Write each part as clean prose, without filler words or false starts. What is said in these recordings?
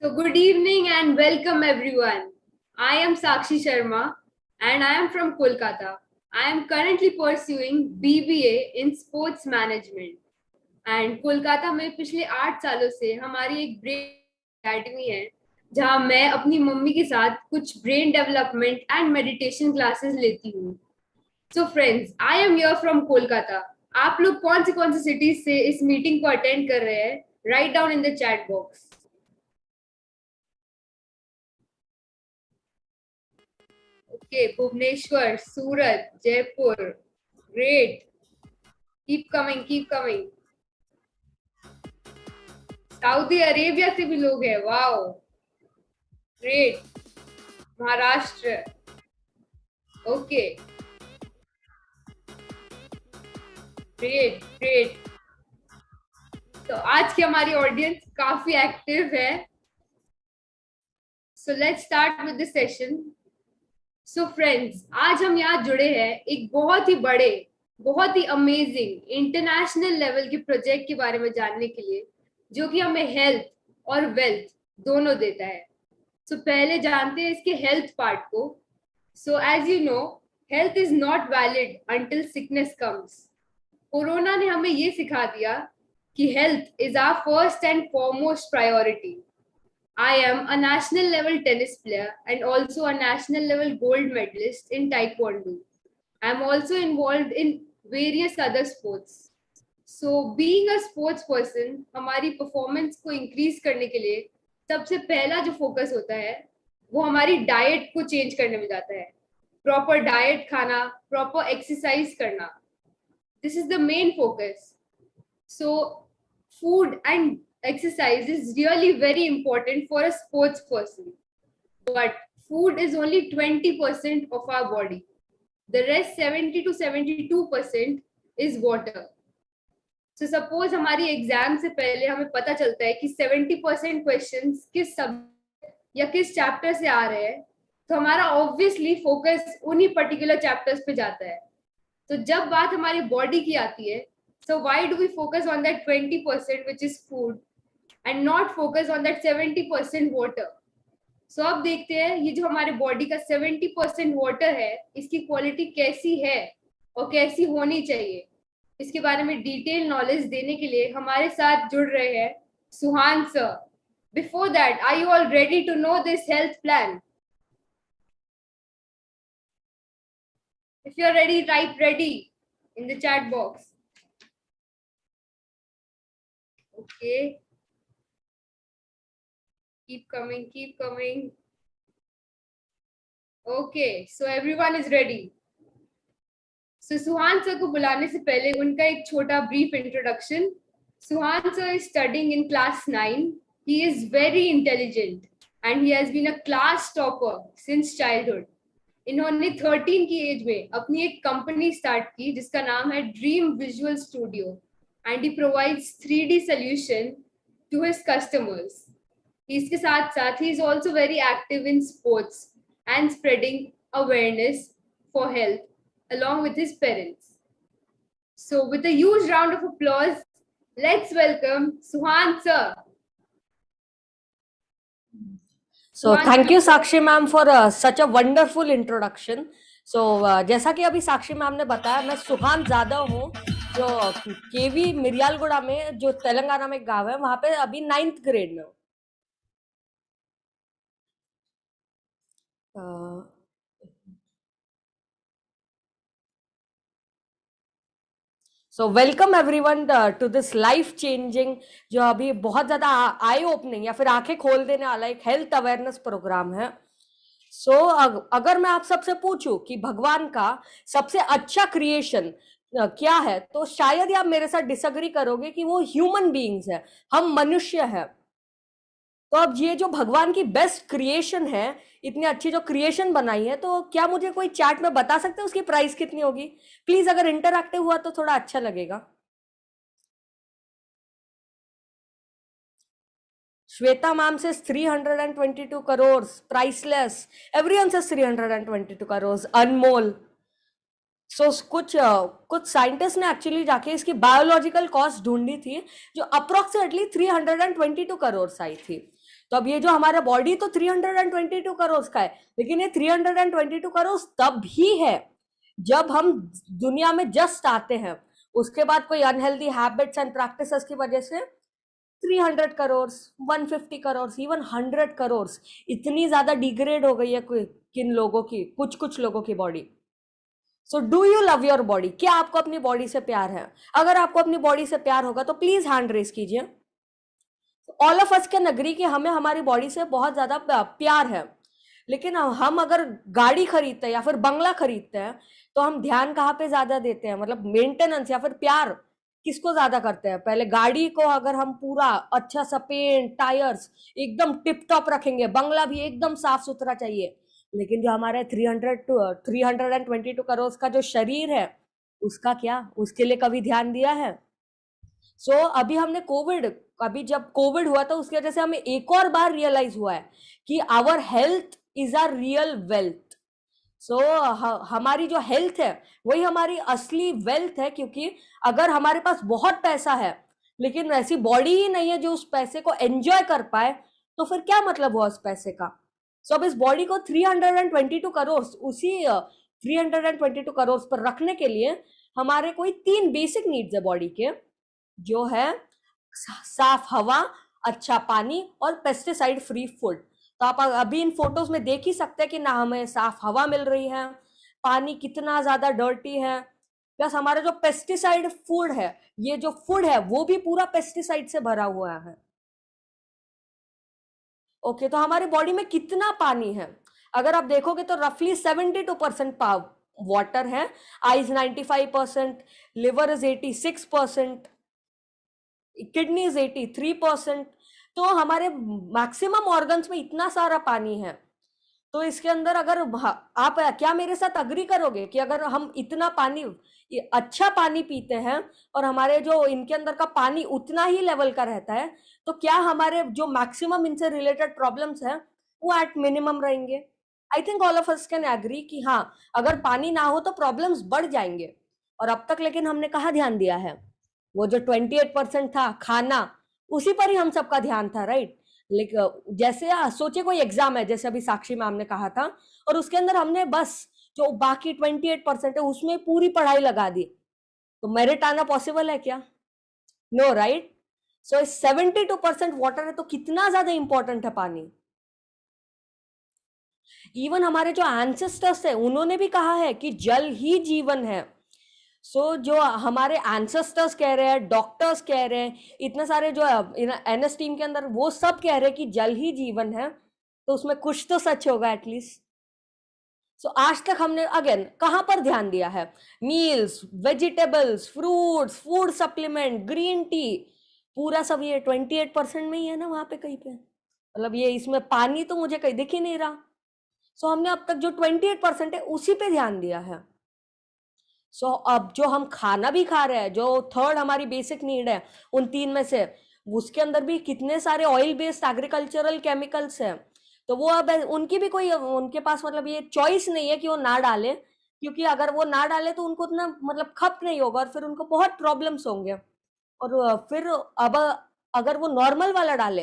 So, good evening and welcome everyone. I am Sakshi Sharma and I am from Kolkata. I am currently pursuing BBA in Sports Management. And Kolkata में पिछले 8 सालों से हमारी एक brain academy है जहां मैं अपनी मम्मी के साथ कुछ brain development and meditation classes लेती हूँ. So friends, I am here from Kolkata. आप लोग कौन सी सिटीज से इस मीटिंग को अटेंड कर रहे हैं? Write down in the chat box. Okay, Bhubaneswar, Surat, Jaipur. Great. Keep coming, keep coming. Saudi Arabia से भी लोग हैं. Wow, great. Maharashtra. Okay, great great. तो आज की हमारी ऑडियंस काफी एक्टिव है. So let's start with the session. So friends, आज हम यहाँ जुड़े हैं एक बहुत ही बड़े, बहुत ही अमेजिंग इंटरनेशनल लेवल के प्रोजेक्ट के बारे में जानने के लिए, जो कि हमें हेल्थ और वेल्थ दोनों देता है. सो पहले जानते हैं इसके हेल्थ पार्ट को. So as you know, health is not valid until sickness comes. Corona ने हमें ये सिखा दिया कि health is our first and foremost priority. I am a national level tennis player and also a national level gold medalist in Taekwondo. I am also involved in various other sports. So being a sports person, हमारी performance को increase करने के लिए सबसे पहला जो focus होता है वो हमारी डाइट को चेंज करने में जाता है. प्रॉपर डाइट खाना, प्रॉपर एक्सरसाइज करना. This is the main focus. So food and exercise is really very important for a sports person, but food is only 20% of our body. The rest 70 to 72% is water. So suppose हमारी exam से पहले हमें पता चलता है कि 70% questions किस सब या किस चैप्टर से आ रहे हैं, तो हमारा ऑब्वियसली फोकस उन्हीं पर्टिकुलर चैप्टर्स पे जाता है. तो जब बात हमारी बॉडी की आती है, so why do we focus on that 20% which is food and not focus on that 70% water? So अब देखते हैं ये जो हमारे बॉडी का 70% वाटर है, इसकी क्वालिटी कैसी है और कैसी होनी चाहिए. इसके बारे में डिटेल नॉलेज देने के लिए हमारे साथ जुड़ रहे हैं Suhan sir. Before that, are you all ready to know this health plan? If you're ready, write ready in the chat box. Okay. Keep coming, keep coming. Okay, so everyone is ready. So Suhan sir को बुलाने से पहले उनका एक छोटा brief introduction. Suhan sir is studying in class 9. He is very intelligent and he has been a class topper since childhood. इन्होंने 13 की as में अपनी एक कंपनी स्टार्ट की जिसका नाम है Dream Visual Studio and he provides 3D solution to his customers. इसके साथ साथ ही is also very active in sports and spreading awareness for health along with his parents. So with a huge round of applause, let's welcome Suhan sir. So thank you Sakshi ma'am for such a wonderful introduction. So जैसा कि अभी साक्षी ma'am ने बताया, मैं सुहान जादव हूँ जो केवी मिरियालगुड़ा में, जो तेलंगाना में गांव है, वहां पे अभी 9th ग्रेड में हूँ. So welcome everyone to this life changing, जो अभी बहुत ज्यादा आई ओपनिंग या फिर आंखें खोल देने वाला एक हेल्थ अवेयरनेस प्रोग्राम है. सो अगर मैं आप सबसे पूछूं कि भगवान का सबसे अच्छा क्रिएशन क्या है, तो शायद ही आप मेरे साथ डिसएग्री करोगे कि वो ह्यूमन बीइंग्स है, हम मनुष्य है. तो अब ये जो भगवान की बेस्ट क्रिएशन है, इतनी अच्छी जो क्रिएशन बनाई है, तो क्या मुझे कोई चैट में बता सकते हैं उसकी प्राइस कितनी होगी? प्लीज अगर इंटरएक्टिव हुआ तो थोड़ा अच्छा लगेगा. श्वेता मैम से 322 करोड़ प्राइसलेस. एवरीवन से 322 करोड़ अनमोल. सो कुछ साइंटिस्ट ने एक्चुअली जाके इसकी बायोलॉजिकल कॉस्ट ढूंढी थी, जो अप्रोक्सीमेटली 322 करोड़ आई थी. तो अब ये जो हमारा बॉडी तो 322 करोड़ का है, लेकिन ये 322 करोड़ तब भी है जब हम दुनिया में जस्ट आते हैं। उसके बाद कोई अनहेल्दी हैबिट्स एंड प्रैक्टिसेस की वजह से 300 करोड़, 150 करोड़, इवन 100 करोड़, इतनी ज्यादा डिग्रेड हो गई है किन लोगों की, कुछ लोगों की body. So do you love your body? क्या आपको अपनी बॉडी से प्यार है? अगर आपको अपनी बॉडी से प्यार होगा तो प्लीज हैंड रेस कीजिए। All of us can agree कि हमें हमारी बॉडी से बहुत ज्यादा प्यार है, लेकिन हम अगर गाड़ी खरीदते हैं या फिर बंगला खरीदते हैं तो हम ध्यान कहाँ पे ज्यादा देते हैं, मतलब मेंटेनेंस या फिर प्यार किसको ज्यादा करते हैं? पहले गाड़ी को अगर हम पूरा अच्छा सा पेंट, टायर्स एकदम टिप टॉप रखेंगे, बंगला भी एकदम साफ सुथरा चाहिए, लेकिन जो हमारे 322 करोड़ का जो शरीर है उसका क्या? उसके लिए कभी ध्यान दिया है? सो अभी हमने अभी जब कोविड हुआ था उसकी वजह से हमें एक और बार रियलाइज हुआ है कि our health is our real wealth. So हमारी जो हेल्थ है वही हमारी असली वेल्थ है, क्योंकि अगर हमारे पास बहुत पैसा है लेकिन ऐसी बॉडी ही नहीं है जो उस पैसे को एंजॉय कर पाए, तो फिर क्या मतलब हुआ उस पैसे का? सो अब इस बॉडी को 322 करोड़, उसी 322 करोड़ पर रखने के लिए हमारे कोई 3 बेसिक नीड्स है बॉडी के, जो है साफ हवा, अच्छा पानी और पेस्टिसाइड फ्री फूड। तो आप अभी इन फोटोज में देख ही सकते हैं कि ना हमें साफ हवा मिल रही है, पानी कितना ज्यादा डर्टी है, प्लस हमारा जो पेस्टिसाइड फूड है, ये जो फूड है वो भी पूरा पेस्टिसाइड से भरा हुआ है। ओके, तो हमारी बॉडी में कितना पानी है? अगर आप देखोगे तो रफली 72% वाटर है, eyes 95%, liver is 86%, kidney is 83%। तो हमारे मैक्सिमम ऑर्गन्स में इतना सारा पानी है, तो इसके अंदर अगर आप क्या मेरे साथ अग्री करोगे कि अगर हम इतना पानी, अच्छा पानी पीते हैं और हमारे जो इनके अंदर का पानी उतना ही लेवल का रहता है, तो क्या हमारे जो मैक्सिमम इनसे रिलेटेड प्रॉब्लम्स हैं वो एट मिनिमम रहेंगे? I think all of us can agree कि हाँ, अगर पानी ना हो तो प्रॉब्लम्स बढ़ जाएंगे। और अब तक लेकिन हमने कहाँ ध्यान दिया है? वो जो 28% था खाना, उसी पर ही हम सबका ध्यान था, राइट? लेकिन जैसे सोचे कोई एग्जाम है, जैसे अभी साक्षी मैम ने कहा था, और उसके अंदर हमने बस जो बाकी 28% है उसमें पूरी पढ़ाई लगा दी, तो मेरिट आना पॉसिबल है क्या? No, right? सो 72% वाटर है, तो कितना ज्यादा इंपॉर्टेंट है पानी। इवन हमारे जो एंसेस्टर्स है उन्होंने भी कहा है कि जल ही जीवन है। सो जो हमारे एंसेस्टर्स कह रहे हैं, डॉक्टर्स कह रहे हैं, इतने सारे जो एनएस टीम के अंदर वो सब कह रहे हैं कि जल ही जीवन है, तो उसमें कुछ तो सच होगा एटलीस्ट। सो आज तक हमने अगेन कहां पर ध्यान दिया है? Meals, vegetables, fruits, food supplement, green tea, पूरा सब ये 28% में ही है ना वहां पे कहीं पे, मतलब ये इसमें पानी तो मुझे कहीं दिख ही नहीं रहा। सो हमने अब तक जो 28% है उसी पे ध्यान दिया है। सो अब जो हम खाना भी खा रहे हैं, जो थर्ड हमारी बेसिक नीड है उन 3 में से, उसके अंदर भी कितने सारे ऑयल बेस्ड एग्रीकल्चरल केमिकल्स हैं, तो वो अब उनकी भी कोई, उनके पास मतलब ये चॉइस नहीं है कि वो ना डाले, क्योंकि अगर वो ना डाले तो उनको उतना मतलब खप नहीं होगा और फिर उनको बहुत प्रॉब्लम्स होंगे। और फिर अब अगर वो नॉर्मल वाला डाले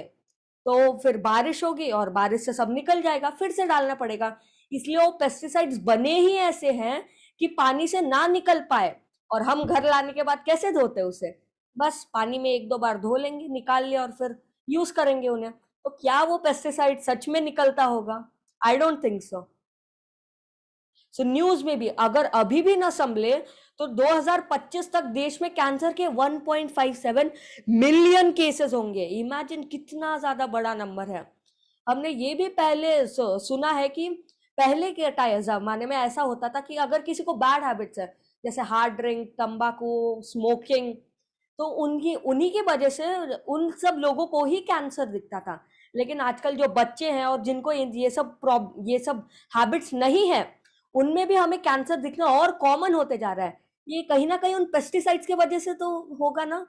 तो फिर बारिश होगी और बारिश से सब निकल जाएगा, फिर से डालना पड़ेगा। इसलिए वो पेस्टिसाइड्स बने ही ऐसे हैं कि पानी से ना निकल पाए। और हम घर लाने के बाद कैसे धोते उसे? बस पानी में 1-2 बार धो लेंगे, निकाल लिया और फिर यूज करेंगे उन्हें। तो क्या वो पेस्टिसाइड सच में निकलता होगा? I don't think so. So news में भी अगर अभी भी ना संभले तो 2025 तक देश में कैंसर के 1.57 मिलियन केसेस होंगे। इमेजिन कितना ज्यादा बड़ा नंबर है। हमने ये भी पहले सुना है कि पहले के जमाने में ऐसा होता था कि अगर किसी को बैड हैबिट्स है, जैसे हार्ड ड्रिंक, तंबाकू, स्मोकिंग, तो उनकी उन्हीं की वजह से उन सब लोगों को ही कैंसर दिखता था। लेकिन आजकल जो बच्चे हैं और जिनको ये सब हैबिट्स नहीं है, उनमें भी हमें कैंसर दिखना और कॉमन होते जा रहा है। ये कहीं ना कहीं उन पेस्टिसाइड्स की वजह से तो होगा ना,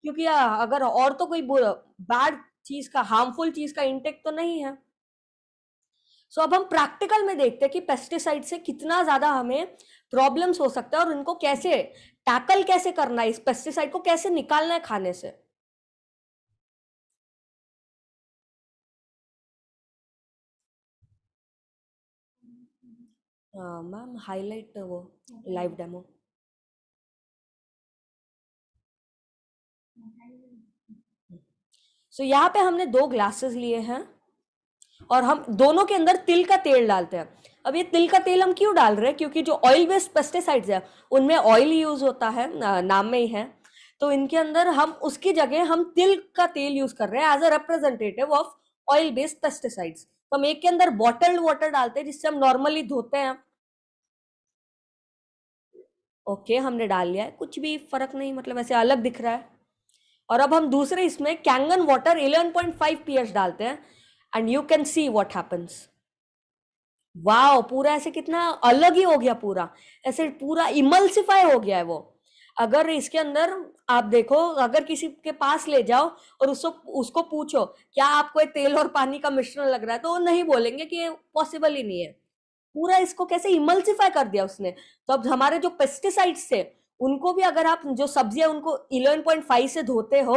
क्योंकि अगर और तो कोई बैड चीज का, हार्मफुल चीज का इंटेक तो नहीं है। सो अब हम प्रैक्टिकल में देखते हैं कि पेस्टिसाइड से कितना ज्यादा हमें प्रॉब्लम्स हो सकता है और इनको कैसे टैकल कैसे करना है, इस पेस्टिसाइड को कैसे निकालना है खाने से। मैम हाईलाइट वो लाइव डेमो। सो यहाँ पे हमने 2 ग्लासेस लिए हैं और हम दोनों के अंदर तिल का तेल डालते हैं। अब ये तिल का तेल हम क्यों डाल रहे हैं, क्योंकि जो ऑयल बेस्ड पेस्टिसाइड्स है उनमें ऑयल यूज होता है, नाम में ही है। तो इनके अंदर हम उसकी जगह हम तिल का तेल यूज कर रहे हैं as a representative of oil based pesticides. तो हम एक के अंदर बॉटल्ड वाटर डालते हैं जिससे हम नॉर्मली धोते हैं। ओके, हमने डाल लिया है, कुछ भी फर्क नहीं, मतलब ऐसे अलग दिख रहा है। और अब हम दूसरे इसमें कैंगन वाटर 11.5 pH डालते हैं and you can see what happens. Wow, पूरा ऐसे कितना अलग ही हो गया, पूरा ऐसे पूरा इमल्सिफाई हो गया है वो। अगर इसके अंदर आप देखो, अगर किसी के पास ले जाओ और उसको उसको पूछो क्या आपको ये तेल और पानी का मिश्रण लग रहा है, तो वो नहीं बोलेंगे कि ये पॉसिबल ही नहीं है। पूरा इसको कैसे इमल्सिफाई कर दिया उसने। तो अब हमारे जो पेस्टिसाइड्स थे उनको भी अगर आप जो सब्जियां उनको 11.5 से धोते हो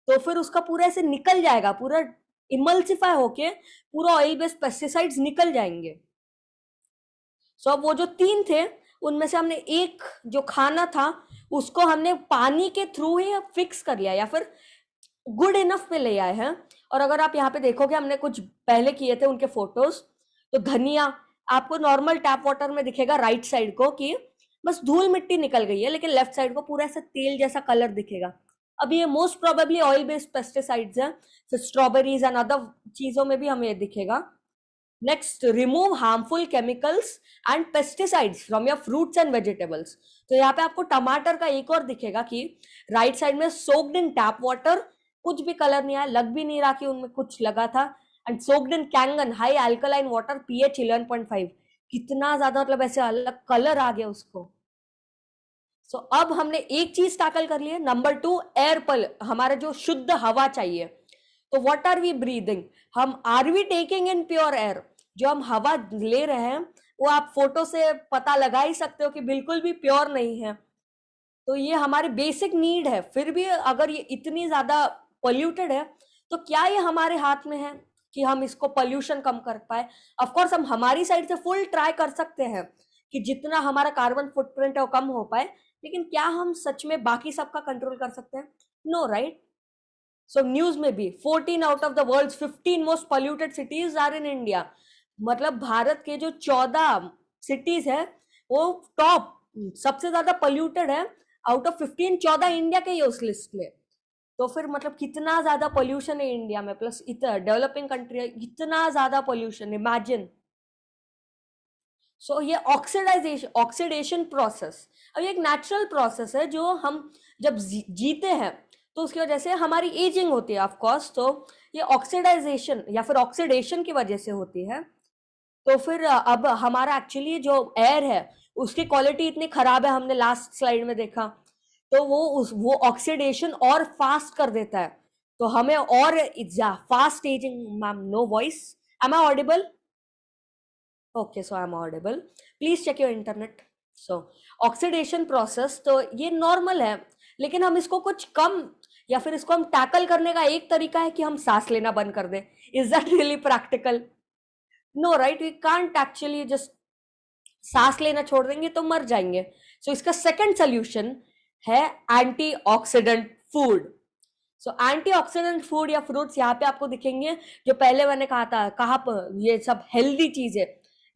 तो फिर उसका पूरा ऐसे निकल जाएगा, पूरा इमल्सिफाई होके पूरा ऑयल बेस्ड पेस्टिसाइड्स निकल जाएंगे। सो अब वो जो 3 थे उनमें से हमने एक जो खाना था उसको हमने पानी के थ्रू ही फिक्स कर लिया या फिर गुड इनफ पे ले आए हैं। और अगर आप यहाँ पे देखोगे हमने कुछ पहले किए थे उनके फोटोज, तो धनिया आपको नॉर्मल टैप वाटर में दिखेगा राइट साइड को कि बस धूल मिट्टी निकल गई है, लेकिन लेफ्ट साइड को पूरा ऐसा तेल जैसा कलर दिखेगा। अब ये most probably oil based pesticides हैं। फिर स्ट्रॉबेरीज एंड अदर चीजों में भी हमें ये दिखेगा। Next, remove harmful chemicals and pesticides from your fruits and vegetables. तो यहाँ पे आपको टमाटर का एक और दिखेगा कि राइट साइड में सोक्ड इन टैप वाटर, कुछ भी कलर नहीं आया, लग भी नहीं रहा कि उनमें कुछ लगा था। And soaked in Kangen high alkaline water pH 11.5। कितना ज्यादा, मतलब ऐसे अलग कलर आ गया उसको। सो अब हमने एक चीज टैकल कर ली है। नंबर 2, एयर पल, हमारा जो शुद्ध हवा चाहिए। तो व्हाट आर वी ब्रीदिंग, हम are we taking in pure air. जो हम हवा ले रहे हैं वो आप फोटो से पता लगा ही सकते हो कि बिल्कुल भी प्योर नहीं है। तो ये हमारी बेसिक नीड है, फिर भी अगर ये इतनी ज्यादा पोल्यूटेड है तो क्या ये हमारे हाथ में है कि हम इसको पोल्यूशन कम कर पाए। ऑफ कोर्स हम हमारी साइड से फुल ट्राई कर सकते हैं कि जितना हमारा कार्बन फुटप्रिंट है वो कम हो पाए, लेकिन क्या हम सच में बाकी सबका कंट्रोल कर सकते हैं? No, right. सो न्यूज में भी 14 out of the world 15 most polluted cities are in India. मतलब भारत के जो 14 सिटीज है वो टॉप सबसे ज्यादा पोल्यूटेड है। आउट ऑफ 15 14 इंडिया के ही उस लिस्ट में। तो फिर मतलब कितना ज्यादा पोल्यूशन है इंडिया में, प्लस इतना डेवलपिंग कंट्री है, इतना ज्यादा पोल्यूशन, इमेजिन। सो ये ऑक्सीडेशन प्रोसेस, अब ये एक नेचुरल प्रोसेस है जो हम जब जीते हैं तो उसकी वजह से हमारी एजिंग होती है ऑफ कोर्स। तो ये ऑक्सीडाइजेशन या फिर ऑक्सीडेशन की वजह से होती है। तो फिर अब हमारा एक्चुअली जो एयर है उसकी क्वालिटी इतनी खराब है, हमने लास्ट स्लाइड में देखा। तो वो ऑक्सीडेशन और फास्ट कर देता है, तो हमें और fast aging. Ma'am no voice, am I audible? Okay, so I am audible, please check your internet. So oxidation process तो ये नॉर्मल है, लेकिन हम इसको कुछ कम या फिर इसको हम टैकल करने का एक तरीका है कि हम सांस लेना बंद कर दें। Is that really practical? No, right, we can't actually just सांस लेना छोड़ देंगे तो मर जाएंगे। सो इसका सेकंड सोल्यूशन है antioxidant food. So antioxidant food या फ्रूट्स यहाँ पे आपको दिखेंगे, जो पहले मैंने कहा था, कहा ये सब हेल्दी चीज है।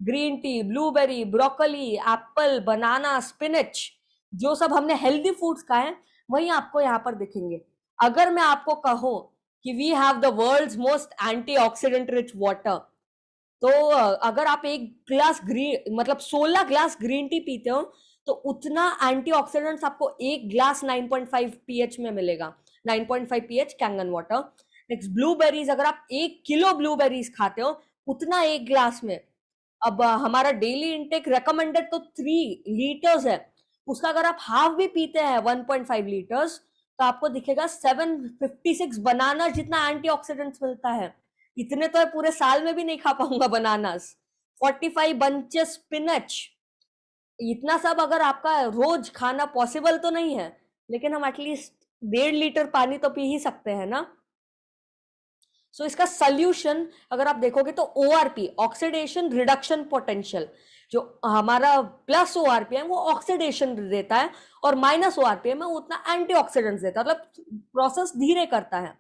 Green tea, blueberry, broccoli, apple, banana, spinach, जो सब हमने हेल्दी फूड्स खाए वही आपको यहाँ पर दिखेंगे। अगर मैं आपको कहूं कि we have the world's most antioxidant rich water, तो अगर आप एक ग्लास ग्रीन मतलब 16 ग्लास ग्रीन टी पीते हो तो उतना एंटीऑक्सीडेंट्स आपको एक ग्लास 9.5 pH में मिलेगा। 9.5 pH Kangen water. Next, blueberries, अगर आप 1 किलो ब्लूबेरीज खाते हो उतना एक ग्लास में। अब हमारा डेली इंटेक रेकमेंडेड तो 3 लीटर्स है, उसका अगर आप हाफ भी पीते हैं 1.5 लीटर्स तो आपको दिखेगा 756 बनाना जितना एंटीऑक्सीडेंट्स मिलता है। इतने तो पूरे साल में भी नहीं खा पाऊंगा बनानास। 45 बंचेस स्पिनच, इतना सब अगर आपका रोज खाना पॉसिबल तो नहीं है, लेकिन हम एटलीस्ट 1.5 लीटर पानी तो पी ही सकते हैं ना। सो इसका सोल्यूशन अगर आप देखोगे तो ORP, ऑक्सीडेशन रिडक्शन पोटेंशियल, जो हमारा प्लस ORPM वो ऑक्सीडेशन देता है और माइनस ORPM है उतना एंटीऑक्सीडेंट्स देता है, मतलब प्रोसेस धीरे करता है।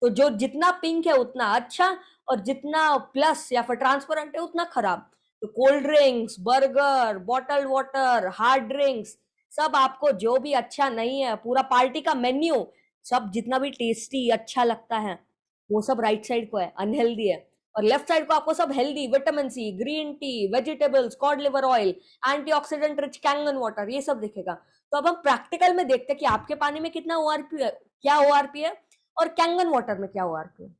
तो जो जितना पिंक है उतना अच्छा और जितना प्लस या फिर ट्रांसपेरेंट है उतना खराब। तो cold drinks, burger, bottled water, hard drinks, सब आपको जो भी अच्छा नहीं है, पूरा पार्टी का मेन्यू सब जितना भी टेस्टी अच्छा लगता है वो सब राइट साइड को है, अनहेल्दी है। और लेफ्ट साइड को आपको सब healthy, vitamin C, green tea, vegetables, cod liver oil, antioxidant rich Kangen water, ये सब दिखेगा। तो अब हम प्रैक्टिकल में देखते हैं कि आपके पानी में कितना ORP है, क्या ORP है, और कैंगन वाटर में क्या ORP है।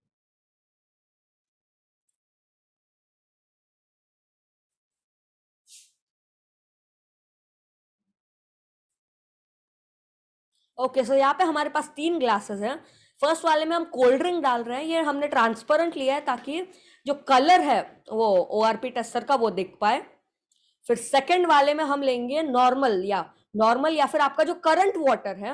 ओके, सो यहाँ पे हमारे पास 3 ग्लासेस हैं। फर्स्ट वाले में हम कोल्ड ड्रिंक डाल रहे हैं, ये हमने ट्रांसपेरेंट लिया है ताकि जो कलर है वो ORP टेस्टर का वो दिख पाए। फिर सेकंड वाले में हम लेंगे नॉर्मल या फिर आपका जो करंट वाटर है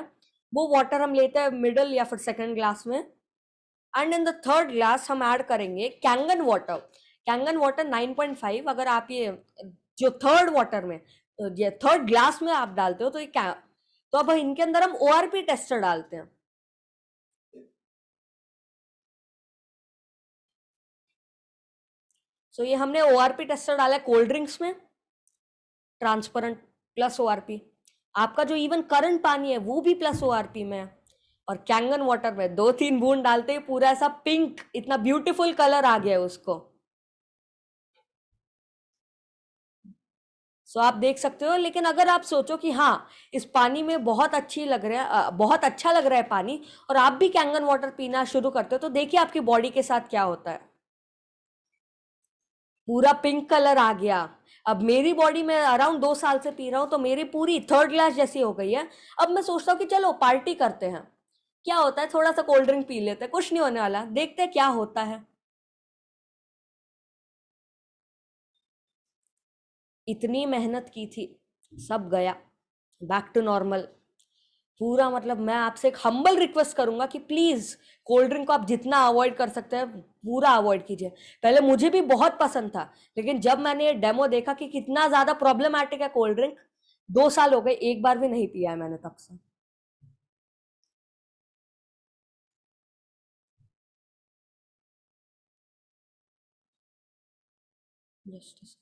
वो वाटर हम लेते हैं मिडल या फिर सेकंड ग्लास में। And in the third glass हम ऐड करेंगे कैंगन वाटर 9.5। अगर आप ये जो थर्ड वाटर में ये थर्ड ग्लास में आप डालते हो तो तो अब इनके अंदर हम ORP टेस्टर डालते हैं। सो ये हमने ORP टेस्टर डाला है कोल्ड ड्रिंक्स में, ट्रांसपेरेंट प्लस ORP। आपका जो इवन करंट पानी है वो भी प्लस ORP में है। और कैंगन वाटर में 2-3 बूंद डालते ही पूरा ऐसा पिंक, इतना ब्यूटीफुल कलर आ गया है उसको। सो आप देख सकते हो। लेकिन अगर आप सोचो कि हाँ इस पानी में बहुत बहुत अच्छा लग रहा है पानी, और आप भी कैंगन वाटर पीना शुरू करते हो, तो देखिए आपकी बॉडी के साथ क्या होता है। पूरा पिंक कलर आ गया। अब मेरी बॉडी में अराउंड 2 साल से पी रहा हूं तो मेरी पूरी थर्ड ग्लास जैसी हो गई है। अब मैं सोचता हूँ कि चलो पार्टी करते हैं, क्या होता है थोड़ा सा कोल्ड ड्रिंक पी लेते हैं, कुछ नहीं होने वाला, देखते हैं क्या होता है। इतनी मेहनत की थी, सब गया, बैक टू नॉर्मल पूरा। मतलब मैं आपसे एक हम्बल रिक्वेस्ट करूंगा कि प्लीज कोल्ड ड्रिंक को आप जितना अवॉइड कर सकते हैं पूरा अवॉइड कीजिए। पहले मुझे भी बहुत पसंद था, लेकिन जब मैंने ये डेमो देखा कि कितना ज्यादा प्रॉब्लमैटिक है कोल्ड ड्रिंक, 2 साल हो गए, एक बार भी नहीं पिया है मैंने तब से। जस्ट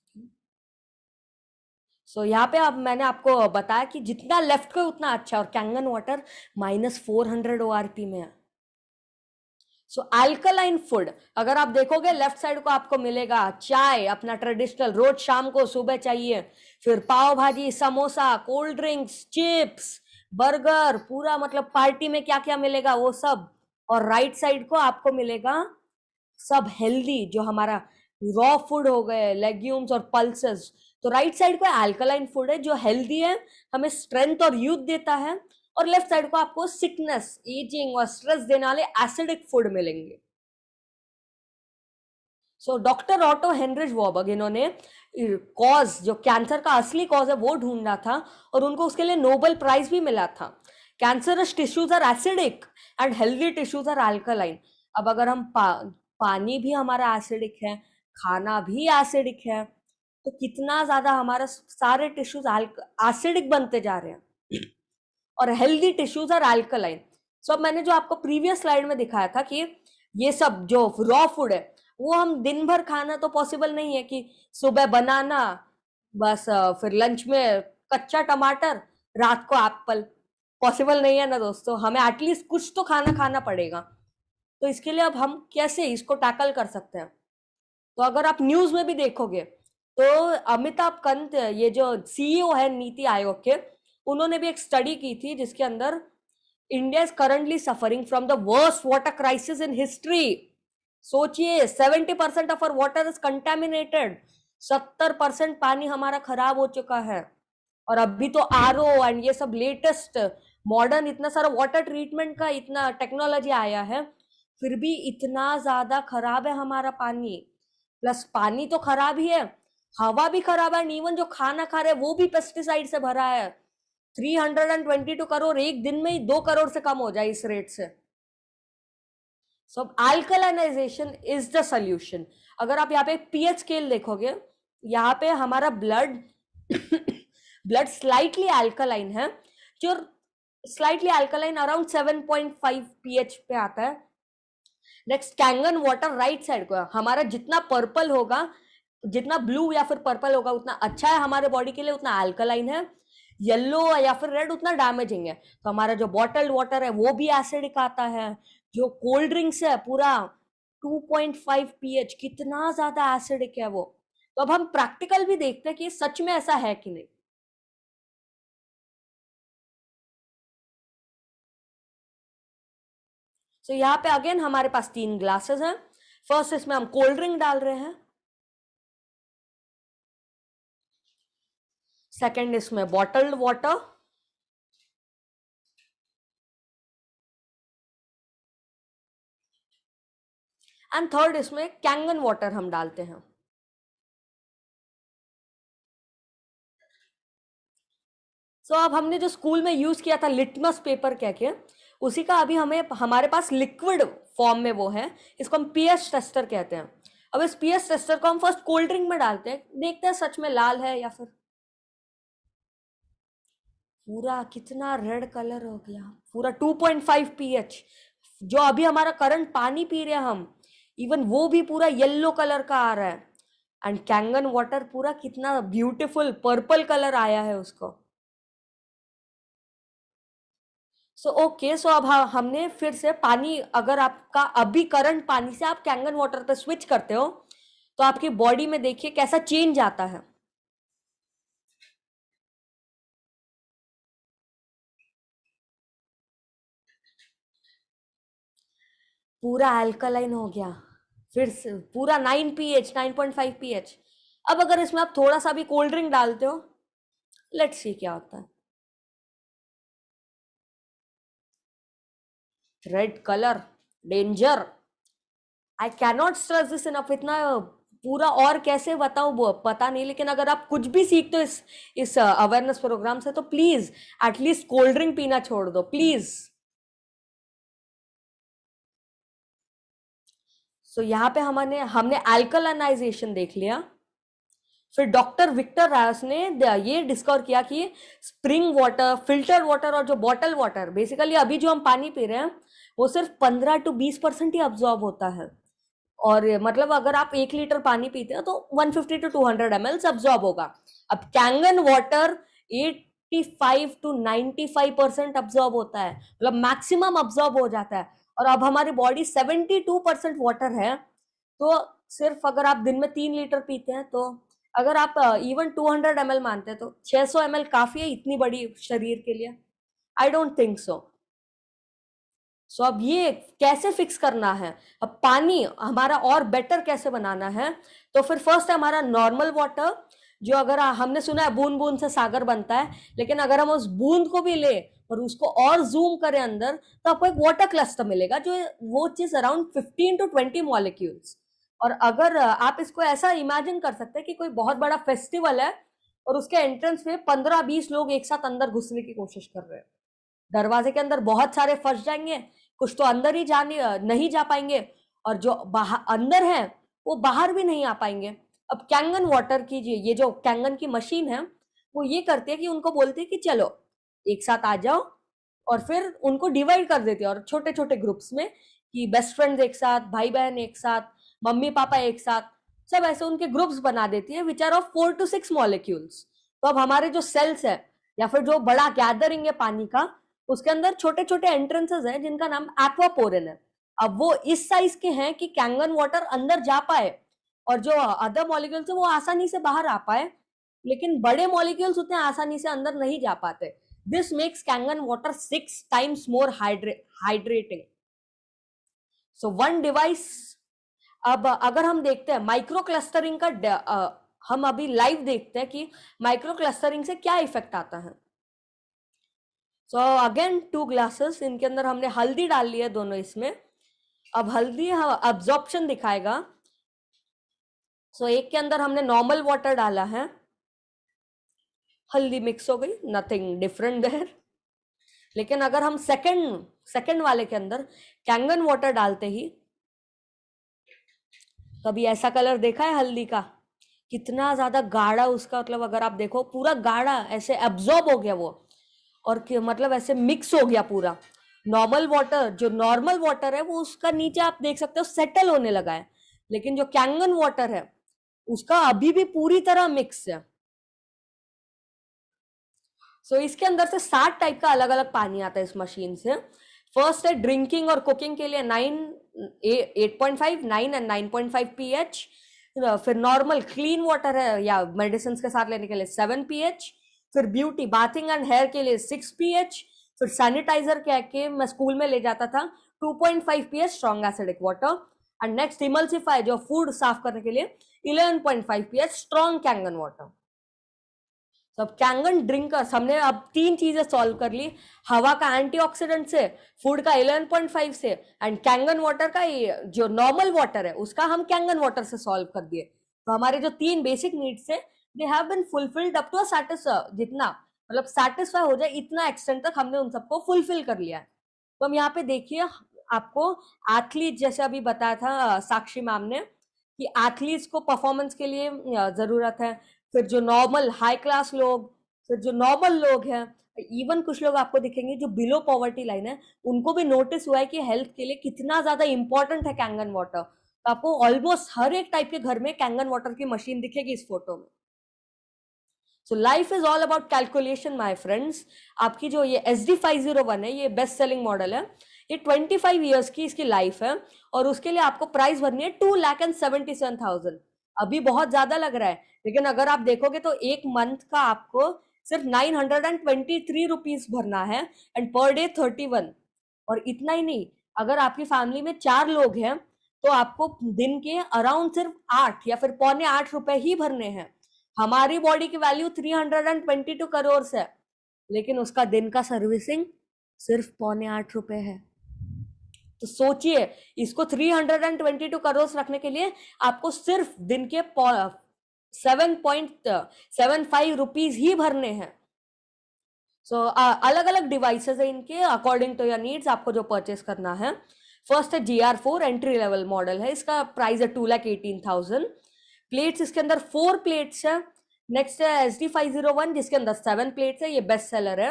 सो यहाँ पे अब मैंने आपको बताया कि जितना लेफ्ट को उतना अच्छा, और कैंगन वाटर -400 ORP में है। सो अल्कलाइन फूड अगर आप देखोगे लेफ्ट साइड को आपको मिलेगा चाय, अपना ट्रेडिशनल रोज शाम को सुबह चाहिए, फिर पाव भाजी, samosa, cold drinks, chips, burger, पूरा मतलब पार्टी में क्या क्या मिलेगा वो सब। और राइट साइड को आपको मिलेगा सब हेल्दी, जो हमारा रॉ फूड हो गए, लेग्यूम्स और पल्सेस। तो राइट साइड को अल्कलाइन फूड है जो हेल्दी है, हमें स्ट्रेंथ और यूथ देता है। और लेफ्ट साइड को आपको सिकनेस, एजिंग और स्ट्रेस देने वाले एसिडिक फूड मिलेंगे। सो डॉक्टर ऑटो हेनरिच वॉर्बर्ग, इन्होंने कॉज, जो कैंसर का असली कॉज है वो ढूंढा था, और उनको उसके लिए नोबेल प्राइज भी मिला था। Cancerous tissues are acidic and healthy tissues are alkaline. अब अगर हम पानी भी हमारा एसिडिक है, खाना भी एसिडिक है, तो कितना ज्यादा हमारा सारे टिश्यूज एसिडिक बनते जा रहे हैं। और हेल्दी टिश्यूज आर अल्कलाइन। सो अब मैंने जो आपको प्रीवियस स्लाइड में दिखाया था कि ये सब जो रॉ फूड है वो हम दिन भर खाना तो पॉसिबल नहीं है, कि सुबह बनाना बस, फिर लंच में कच्चा टमाटर, रात को एप्पल, पॉसिबल नहीं है ना दोस्तों, हमें एटलीस्ट कुछ तो खाना खाना पड़ेगा। तो इसके लिए अब हम कैसे इसको टैकल कर सकते हैं। तो अगर आप न्यूज में भी देखोगे तो अमिताभ कंत, ये जो CEO है नीति आयोग के, उन्होंने भी एक स्टडी की थी जिसके अंदर India is currently suffering from the worst water crisis in history. सोचिए 70% of our water is contaminated, 70% पानी हमारा खराब हो चुका है। और अभी तो RO एंड ये सब लेटेस्ट मॉडर्न इतना सारा वाटर ट्रीटमेंट का इतना टेक्नोलॉजी आया है, फिर भी इतना ज्यादा खराब है हमारा पानी। प्लस पानी तो खराब ही है, हवा भी खराब है, इवन जो खाना खा रहे हैं वो भी पेस्टिसाइड से भरा है। 322 करोड़ एक दिन में ही 2 करोड़ से कम हो जाए इस रेट से। सो अल्कलाइनाइजेशन इज द सोल्यूशन। अगर आप यहाँ पे पीएच स्केल देखोगे यहाँ पे हमारा ब्लड ब्लड स्लाइटली अल्कलाइन है, जो स्लाइटली अल्कलाइन अराउंड 7.5 pH पे आता है। Next Kangen water right side को, हमारा जितना पर्पल होगा, जितना ब्लू या फिर पर्पल होगा उतना अच्छा है हमारे बॉडी के लिए, उतना अल्कलाइन है। येलो या फिर रेड उतना डैमेजिंग है। तो हमारा जो बॉटल्ड वाटर है वो भी एसिडिक आता है। जो कोल्ड ड्रिंक्स है पूरा 2.5 pH, कितना ज्यादा एसिडिक है वो। तो अब हम प्रैक्टिकल भी देखते हैं कि सच में ऐसा है कि नहीं। तो यहाँ पे अगेन हमारे पास 3 ग्लासेस हैं। फर्स्ट इसमें हम कोल्ड ड्रिंक डाल रहे हैं, सेकंड इसमें बॉटल्ड वाटर, एंड थर्ड इसमें कैंगन वाटर हम डालते हैं। सो अब हमने जो स्कूल में यूज किया था लिटमस पेपर कह के, उसी का अभी हमें हमारे पास लिक्विड फॉर्म में वो है। इसको हम पीएच टेस्टर कहते हैं। अब इस पीएच टेस्टर को हम फर्स्ट कोल्ड ड्रिंक में डालते हैं, देखते हैं सच में लाल है या फिर। पूरा कितना रेड कलर हो गया, पूरा 2.5 pH। जो अभी हमारा करंट पानी पी रहे हैं हम, इवन वो भी पूरा येलो कलर का आ रहा है। एंड कैंगन वाटर पूरा कितना ब्यूटीफुल पर्पल कलर आया है उसको। सो ओके, सो अब हमने फिर से पानी, अगर आपका अभी करंट पानी से आप कैंगन वाटर पे स्विच करते हो तो आपकी बॉडी में देखिए कैसा चेंज आता है। पूरा अल्कलाइन हो गया, फिर से पूरा 9 pH, 9.5 pH। अब अगर इसमें आप थोड़ा सा भी कोल्ड ड्रिंक डालते हो, लेट्स सी क्या होता है। Red colour, danger. I cannot stress this enough. इतना पूरा और कैसे बताऊं वो पता नहीं, लेकिन अगर आप कुछ भी सीखते हो इस अवेयरनेस प्रोग्राम से, तो प्लीज एटलीस्ट कोल्ड ड्रिंक पीना छोड़ दो प्लीज। सो यहाँ पे हमने अल्कलाइनाइजेशन देख लिया। फिर डॉक्टर विक्टर रायस ने ये डिस्कवर किया कि स्प्रिंग वाटर, फिल्टर्ड वाटर और जो बॉटल वाटर, बेसिकली अभी जो हम पानी पी रहे हैं वो सिर्फ 15 to 20% ही अब्सॉर्ब होता है। और मतलब अगर आप 1 लीटर पानी पीते हैं तो 150 to 200 ml अब्सॉर्ब होगा। अब कैंगन वाटर 85 to 95% अब्सॉर्ब होता है, मतलब मैक्सिमम अब्सॉर्ब हो जाता है। और अब हमारी बॉडी 72% वाटर है। तो सिर्फ अगर आप दिन में 3 लीटर पीते हैं, तो अगर आप इवन 200 ml मानते हैं तो 600 ml काफी है इतनी बड़ी शरीर के लिए? I don't think so. सो अब ये कैसे फिक्स करना है, अब पानी हमारा और बेटर कैसे बनाना है? तो फिर फर्स्ट है हमारा नॉर्मल वाटर, जो अगर हमने सुना है बूंद बूंद से सागर बनता है, लेकिन अगर हम उस बूंद को भी ले और उसको और जूम करें अंदर, तो आपको एक वाटर क्लस्टर मिलेगा, जो वो चीज अराउंड 15 to 20 मॉलिक्यूल्स। और अगर आप इसको ऐसा इमेजिन कर सकते हैं कि कोई बहुत बड़ा फेस्टिवल है और उसके एंट्रेंस में 15-20 लोग एक साथ अंदर घुसने की कोशिश कर रहे हैं। दरवाजे के अंदर बहुत सारे फंस जाएंगे, कुछ तो अंदर ही जाने नहीं जा पाएंगे, और जो बाहर अंदर है वो बाहर भी नहीं आ पाएंगे। अब कैंगन वाटर की ये जो कैंगन की मशीन है, वो ये करती है कि उनको बोलती है कि चलो एक साथ आ जाओ, और फिर उनको डिवाइड कर देती है और छोटे छोटे ग्रुप्स में, कि बेस्ट फ्रेंड्स एक साथ, भाई बहन एक साथ, मम्मी पापा एक साथ, सब ऐसे उनके ग्रुप्स बना देती है which are of 4 to 6 molecules. तो अब हमारे जो सेल्स है या फिर जो बड़ा गैदरिंग है पानी का, उसके अंदर छोटे छोटे एंट्रेंसेस हैं जिनका नाम एक्वापोरिन है। अब वो इस साइज के हैं कि कैंगन वाटर अंदर जा पाए और जो अदर मॉलिक्यूल्स है वो आसानी से बाहर आ पाए, लेकिन बड़े मॉलिक्यूल्स उतने आसानी से अंदर नहीं जा पाते। This makes Kangen water 6 times more hydrating. So one device. अब अगर हम देखते हैं माइक्रो क्लस्टरिंग का, हम अभी लाइव देखते हैं कि माइक्रो क्लस्टरिंग से क्या इफेक्ट आता है। सो अगेन 2 ग्लासेस, इनके अंदर हमने हल्दी डाल ली है दोनों इसमें। अब हल्दी अब्जॉर्प्शन दिखाएगा। सो एक के अंदर हमने नॉर्मल वाटर डाला है, हल्दी मिक्स हो गई, नथिंग डिफरेंट देयर। लेकिन अगर हम सेकंड वाले के अंदर कैंगन वाटर डालते ही, कभी ऐसा कलर देखा है हल्दी का? कितना ज्यादा गाढ़ा उसका, मतलब अगर आप देखो पूरा गाढ़ा ऐसे एब्जॉर्ब हो गया वो, और मतलब ऐसे मिक्स हो गया पूरा। नॉर्मल वाटर, जो नॉर्मल वाटर है वो उसका नीचे आप देख सकते हो सेटल होने लगा है, लेकिन जो कैंगन वाटर है उसका अभी भी पूरी तरह मिक्स है। सो इसके अंदर से 7 टाइप का अलग अलग पानी आता है इस मशीन से। फर्स्ट है ड्रिंकिंग और कुकिंग के लिए 8.5, 9 एंड 9.5 pH। फिर नॉर्मल क्लीन वाटर है या मेडिसिन के साथ लेने के लिए 7 pH। फिर ब्यूटी बाथिंग एंड हेयर के लिए 6 pH। फिर सैनिटाइजर कह के मैं स्कूल में ले जाता था 2.5 pH strong acidic water. And next emulsify जो फूड साफ करने के लिए 11.5 pH स्ट्रॉन्ग कैंगन वाटर। तो अब कैंगन ड्रिंकर्स हमने अब 3 चीजें सॉल्व कर ली, हवा का एंटीऑक्सीडेंट से, फूड का 11.5 से, एंड कैंगन वाटर का जो नॉर्मल वाटर है उसका हम कैंगन वाटर से सॉल्व कर दिए। तो हमारे जो 3 बेसिक नीड्स है they have been fulfilled up to जितना मतलब सेटिस्फाई हो जाए इतना एक्सटेंट तक हमने उन सबको फुलफिल कर लिया है। तो हम यहाँ पे देखिए आपको एथलीट जैसे अभी बताया था साक्षी मैम ने कि एथलीट्स को परफॉर्मेंस के लिए जरूरत है। फिर जो नॉर्मल हाई क्लास लोग, फिर जो नॉर्मल लोग हैं, इवन कुछ लोग आपको दिखेंगे जो बिलो पॉवर्टी लाइन है, उनको भी नोटिस हुआ है कि हेल्थ के लिए कितना ज्यादा इंपॉर्टेंट है कैंगन वाटर। तो आपको ऑलमोस्ट हर एक टाइप के घर में कैंगन वाटर की मशीन दिखेगी इस फोटो में। So life is all about calculation my friends. आपकी जो ये SD501 है ये बेस्ट सेलिंग मॉडल है, ये 25 ईयर्स की इसकी लाइफ है, और उसके लिए आपको प्राइस भरनी है 2,77,000। अभी बहुत ज्यादा लग रहा है, लेकिन अगर आप देखोगे तो एक मंथ का आपको सिर्फ 923 रुपीज भरना है, एंड पर डे 31। और इतना ही नहीं, अगर आपकी फैमिली में 4 लोग हैं तो आपको दिन के अराउंड सिर्फ 8 या फिर पौने 8 रुपए ही भरने हैं। हमारी बॉडी की वैल्यू 322 करोड़ है, लेकिन उसका दिन का सर्विसिंग सिर्फ पौने 8 रुपए है। तो सोचिए, इसको 322 करोड़ रखने के लिए आपको सिर्फ दिन के 7.75 रुपीज ही भरने हैं। सो अलग अलग डिवाइसेस है इनके अकॉर्डिंग टू योर नीड्स, आपको जो परचेस करना है। फर्स्ट है GR4 एंट्री लेवल मॉडल है, इसका प्राइस है 2,18,000। प्लेट्स इसके अंदर 4 प्लेट्स है। नेक्स्ट है SD501 जिसके अंदर 7 प्लेट्स है, ये बेस्ट सेलर है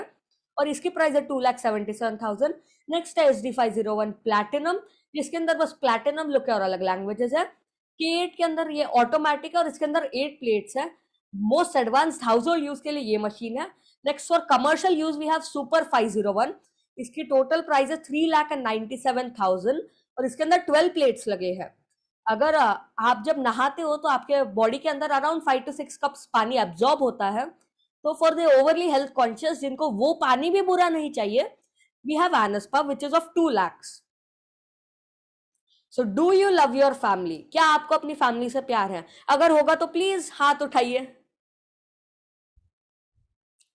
और इसकी प्राइस है 2,77,000। नेक्स्ट है SD501 प्लैटिनम जिसके अंदर बस प्लैटिनम लुक है और अलग लैंग्वेजेस है। K8 के अंदर ये ऑटोमेटिक है और इसके अंदर 8 प्लेट्स है। Most advanced household use के लिए ये मशीन है। Next for commercial use we have super 501, इसकी टोटल प्राइस है 3,97,000 और इसके अंदर 12 प्लेट्स लगे हैं। अगर आप जब नहाते हो तो आपके बॉडी के अंदर अराउंड 5 to 6 कप्स पानी एब्जॉर्ब होता है। तो for the overly health conscious जिनको वो पानी भी बुरा नहीं चाहिए, we have Enspa which is of 2 lakhs। So do you love your family? क्या आपको अपनी फैमिली से प्यार है? अगर होगा तो प्लीज हाथ उठाइए।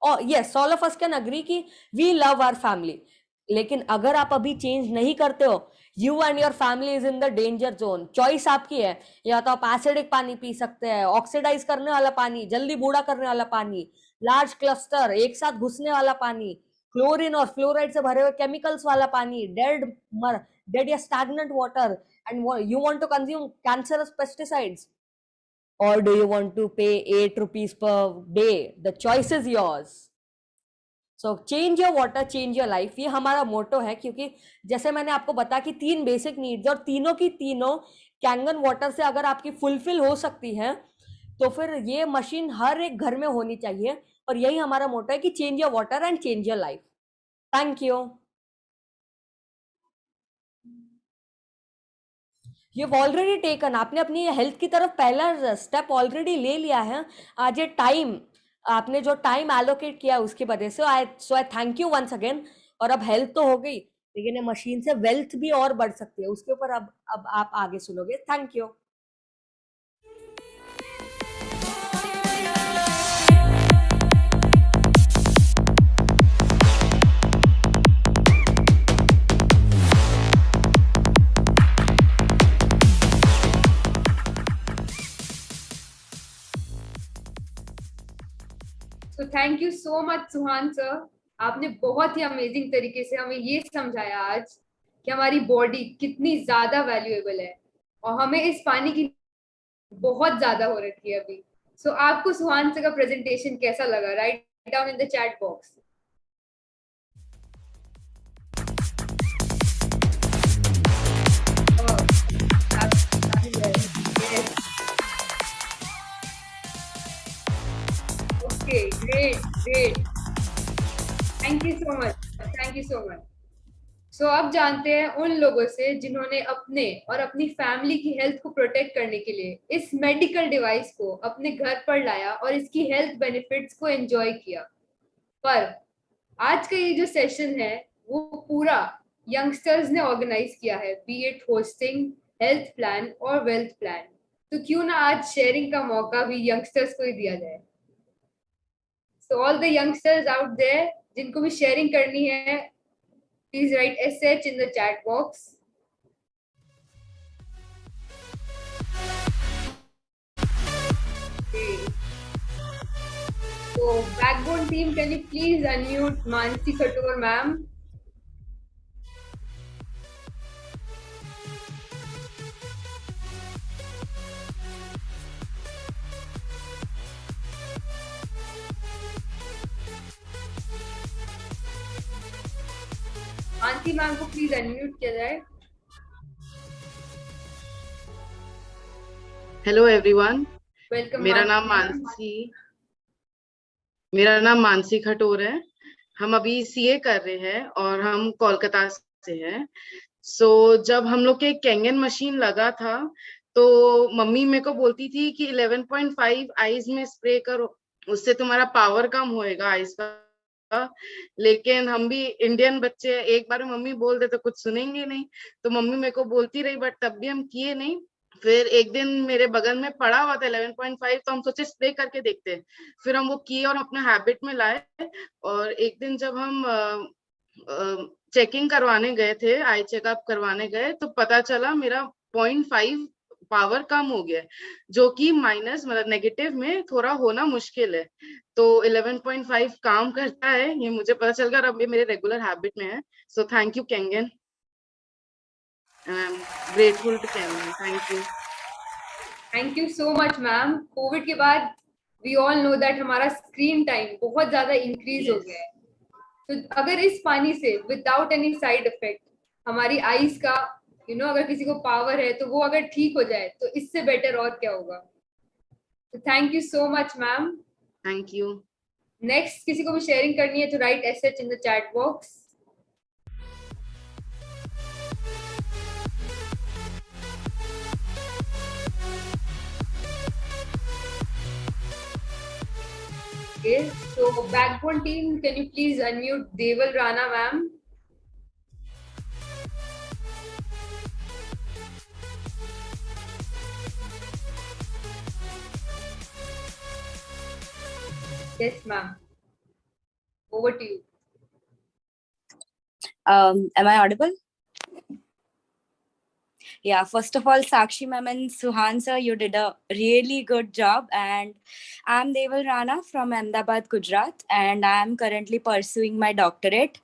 और yes, all of us can agree कि वी लव आवर फैमिली। लेकिन अगर आप अभी चेंज नहीं करते हो, you and your family is in the danger zone. Choice आपकी है, या तो आप एसिडिक पानी पी सकते हैं, ऑक्सीडाइज करने वाला पानी, जल्दी बूढ़ा करने वाला पानी, लार्ज क्लस्टर एक साथ घुसने वाला पानी, क्लोरीन और फ्लोराइड से भरे हुए केमिकल्स वाला पानी, डेड या stagnant water, and you want to consume cancerous pesticides, or do you want to pay 8 rupees per day? The choice is yours. So change your water, change your life, ये हमारा मोटो है। क्योंकि जैसे मैंने आपको बताया कि 3 बेसिक नीड्स और तीनों की तीनों कैंगन वाटर से अगर आपकी फुलफिल हो सकती है तो फिर ये मशीन हर एक घर में होनी चाहिए। और यही हमारा मोटो है कि change your water and change your life. Thank you. You've already taken, आपने अपनी हेल्थ की तरफ पहला स्टेप ऑलरेडी ले लिया है। आज ये टाइम, आपने जो टाइम एलोकेट किया उसकी वजह से I thank you once again. और अब हेल्थ तो हो गई, लेकिन ये मशीन से वेल्थ भी और बढ़ सकती है, उसके ऊपर अब आप आगे सुनोगे। Thank you. तो thank you so much Suhan sir, आपने बहुत ही अमेजिंग तरीके से हमें ये समझाया आज कि हमारी बॉडी कितनी ज्यादा वैल्यूएबल है और हमें इस पानी की बहुत ज्यादा हो रखी है अभी। सो आपको सुहान सर का प्रेजेंटेशन कैसा लगा? Write down in the chat box. Okay, great, great. Thank you so much. Thank you so much. सो अब जानते हैं उन लोगों से जिन्होंने अपने और अपनी फैमिली की हेल्थ को प्रोटेक्ट करने के लिए इस मेडिकल डिवाइस को अपने घर पर लाया और इसकी हेल्थ बेनिफिट्स को एंजॉय किया. पर आज का ये जो सेशन है वो पूरा यंगस्टर्स ने ऑर्गेनाइज किया है, B it hosting, health plan और वेल्थ प्लान. तो क्यों ना आज शेयरिंग का मौका भी यंगस्टर्स को ही दिया जाए. So all the youngsters out there जिनको भी शेयरिंग करनी है, please write SH in the chat box. Okay. So, Backbone team, can you please unmute Mansi Khator, ma'am? Mansi ma'am को प्लीज अनम्यूट किया जाए. Hello everyone, welcome. मेरा नाम मानसी खटोर है. हम अभी सीए कर रहे हैं और हम कोलकाता से हैं. जब हम लोग के कैंगन मशीन लगा था तो मम्मी मेरे को बोलती थी कि 11.5 आइज में स्प्रे करो, उससे तुम्हारा पावर कम होएगा आइज का. लेकिन हम भी इंडियन बच्चे, एक बार मम्मी बोल दे तो कुछ सुनेंगे नहीं, तो मम्मी मेरे को बोलती रही, बट तब भी हम किए नहीं. फिर एक दिन मेरे बगल में पड़ा हुआ था 11.5, तो हम सोचे स्प्रे करके देखते हैं. फिर हम वो किए और अपने हैबिट में लाए. और एक दिन जब हम चेकिंग करवाने गए थे, आई चेकअप करवाने गए, तो पता चला मेरा 0.5 पावर कम हो गया, जो कि माइनस मतलब नेगेटिव में थोड़ा होना मुश्किल है. तो 11.5 काम करता है, ये मुझे पता चल गया और अब ये मेरे रेगुलर हैबिट में है. सो thank you Kangen. I'm grateful to Cameron. Thank you. Thank you so much, ma'am. Covid के बाद we all know that हमारा स्क्रीन टाइम बहुत ज्यादा इंक्रीज हो गया है. तो अगर इस पानी से विदाउट एनी साइड इफेक्ट हमारी आईज का अगर किसी को पावर है तो वो अगर ठीक हो जाए तो इससे बेटर और क्या होगा. तो thank you so much ma'am. Thank you. Next किसी को भी शेयरिंग करनी है तो right SH in the chat box. Okay, so Backbone team, can you please unmute Deval Rana ma'am? Yes ma'am. Over to you. Am I audible? Yeah, first of all, Sakshi ma'am and Suhan sir, you did a really good job. And I'm Deval Rana from Ahmedabad, Gujarat, and I'm currently pursuing my doctorate.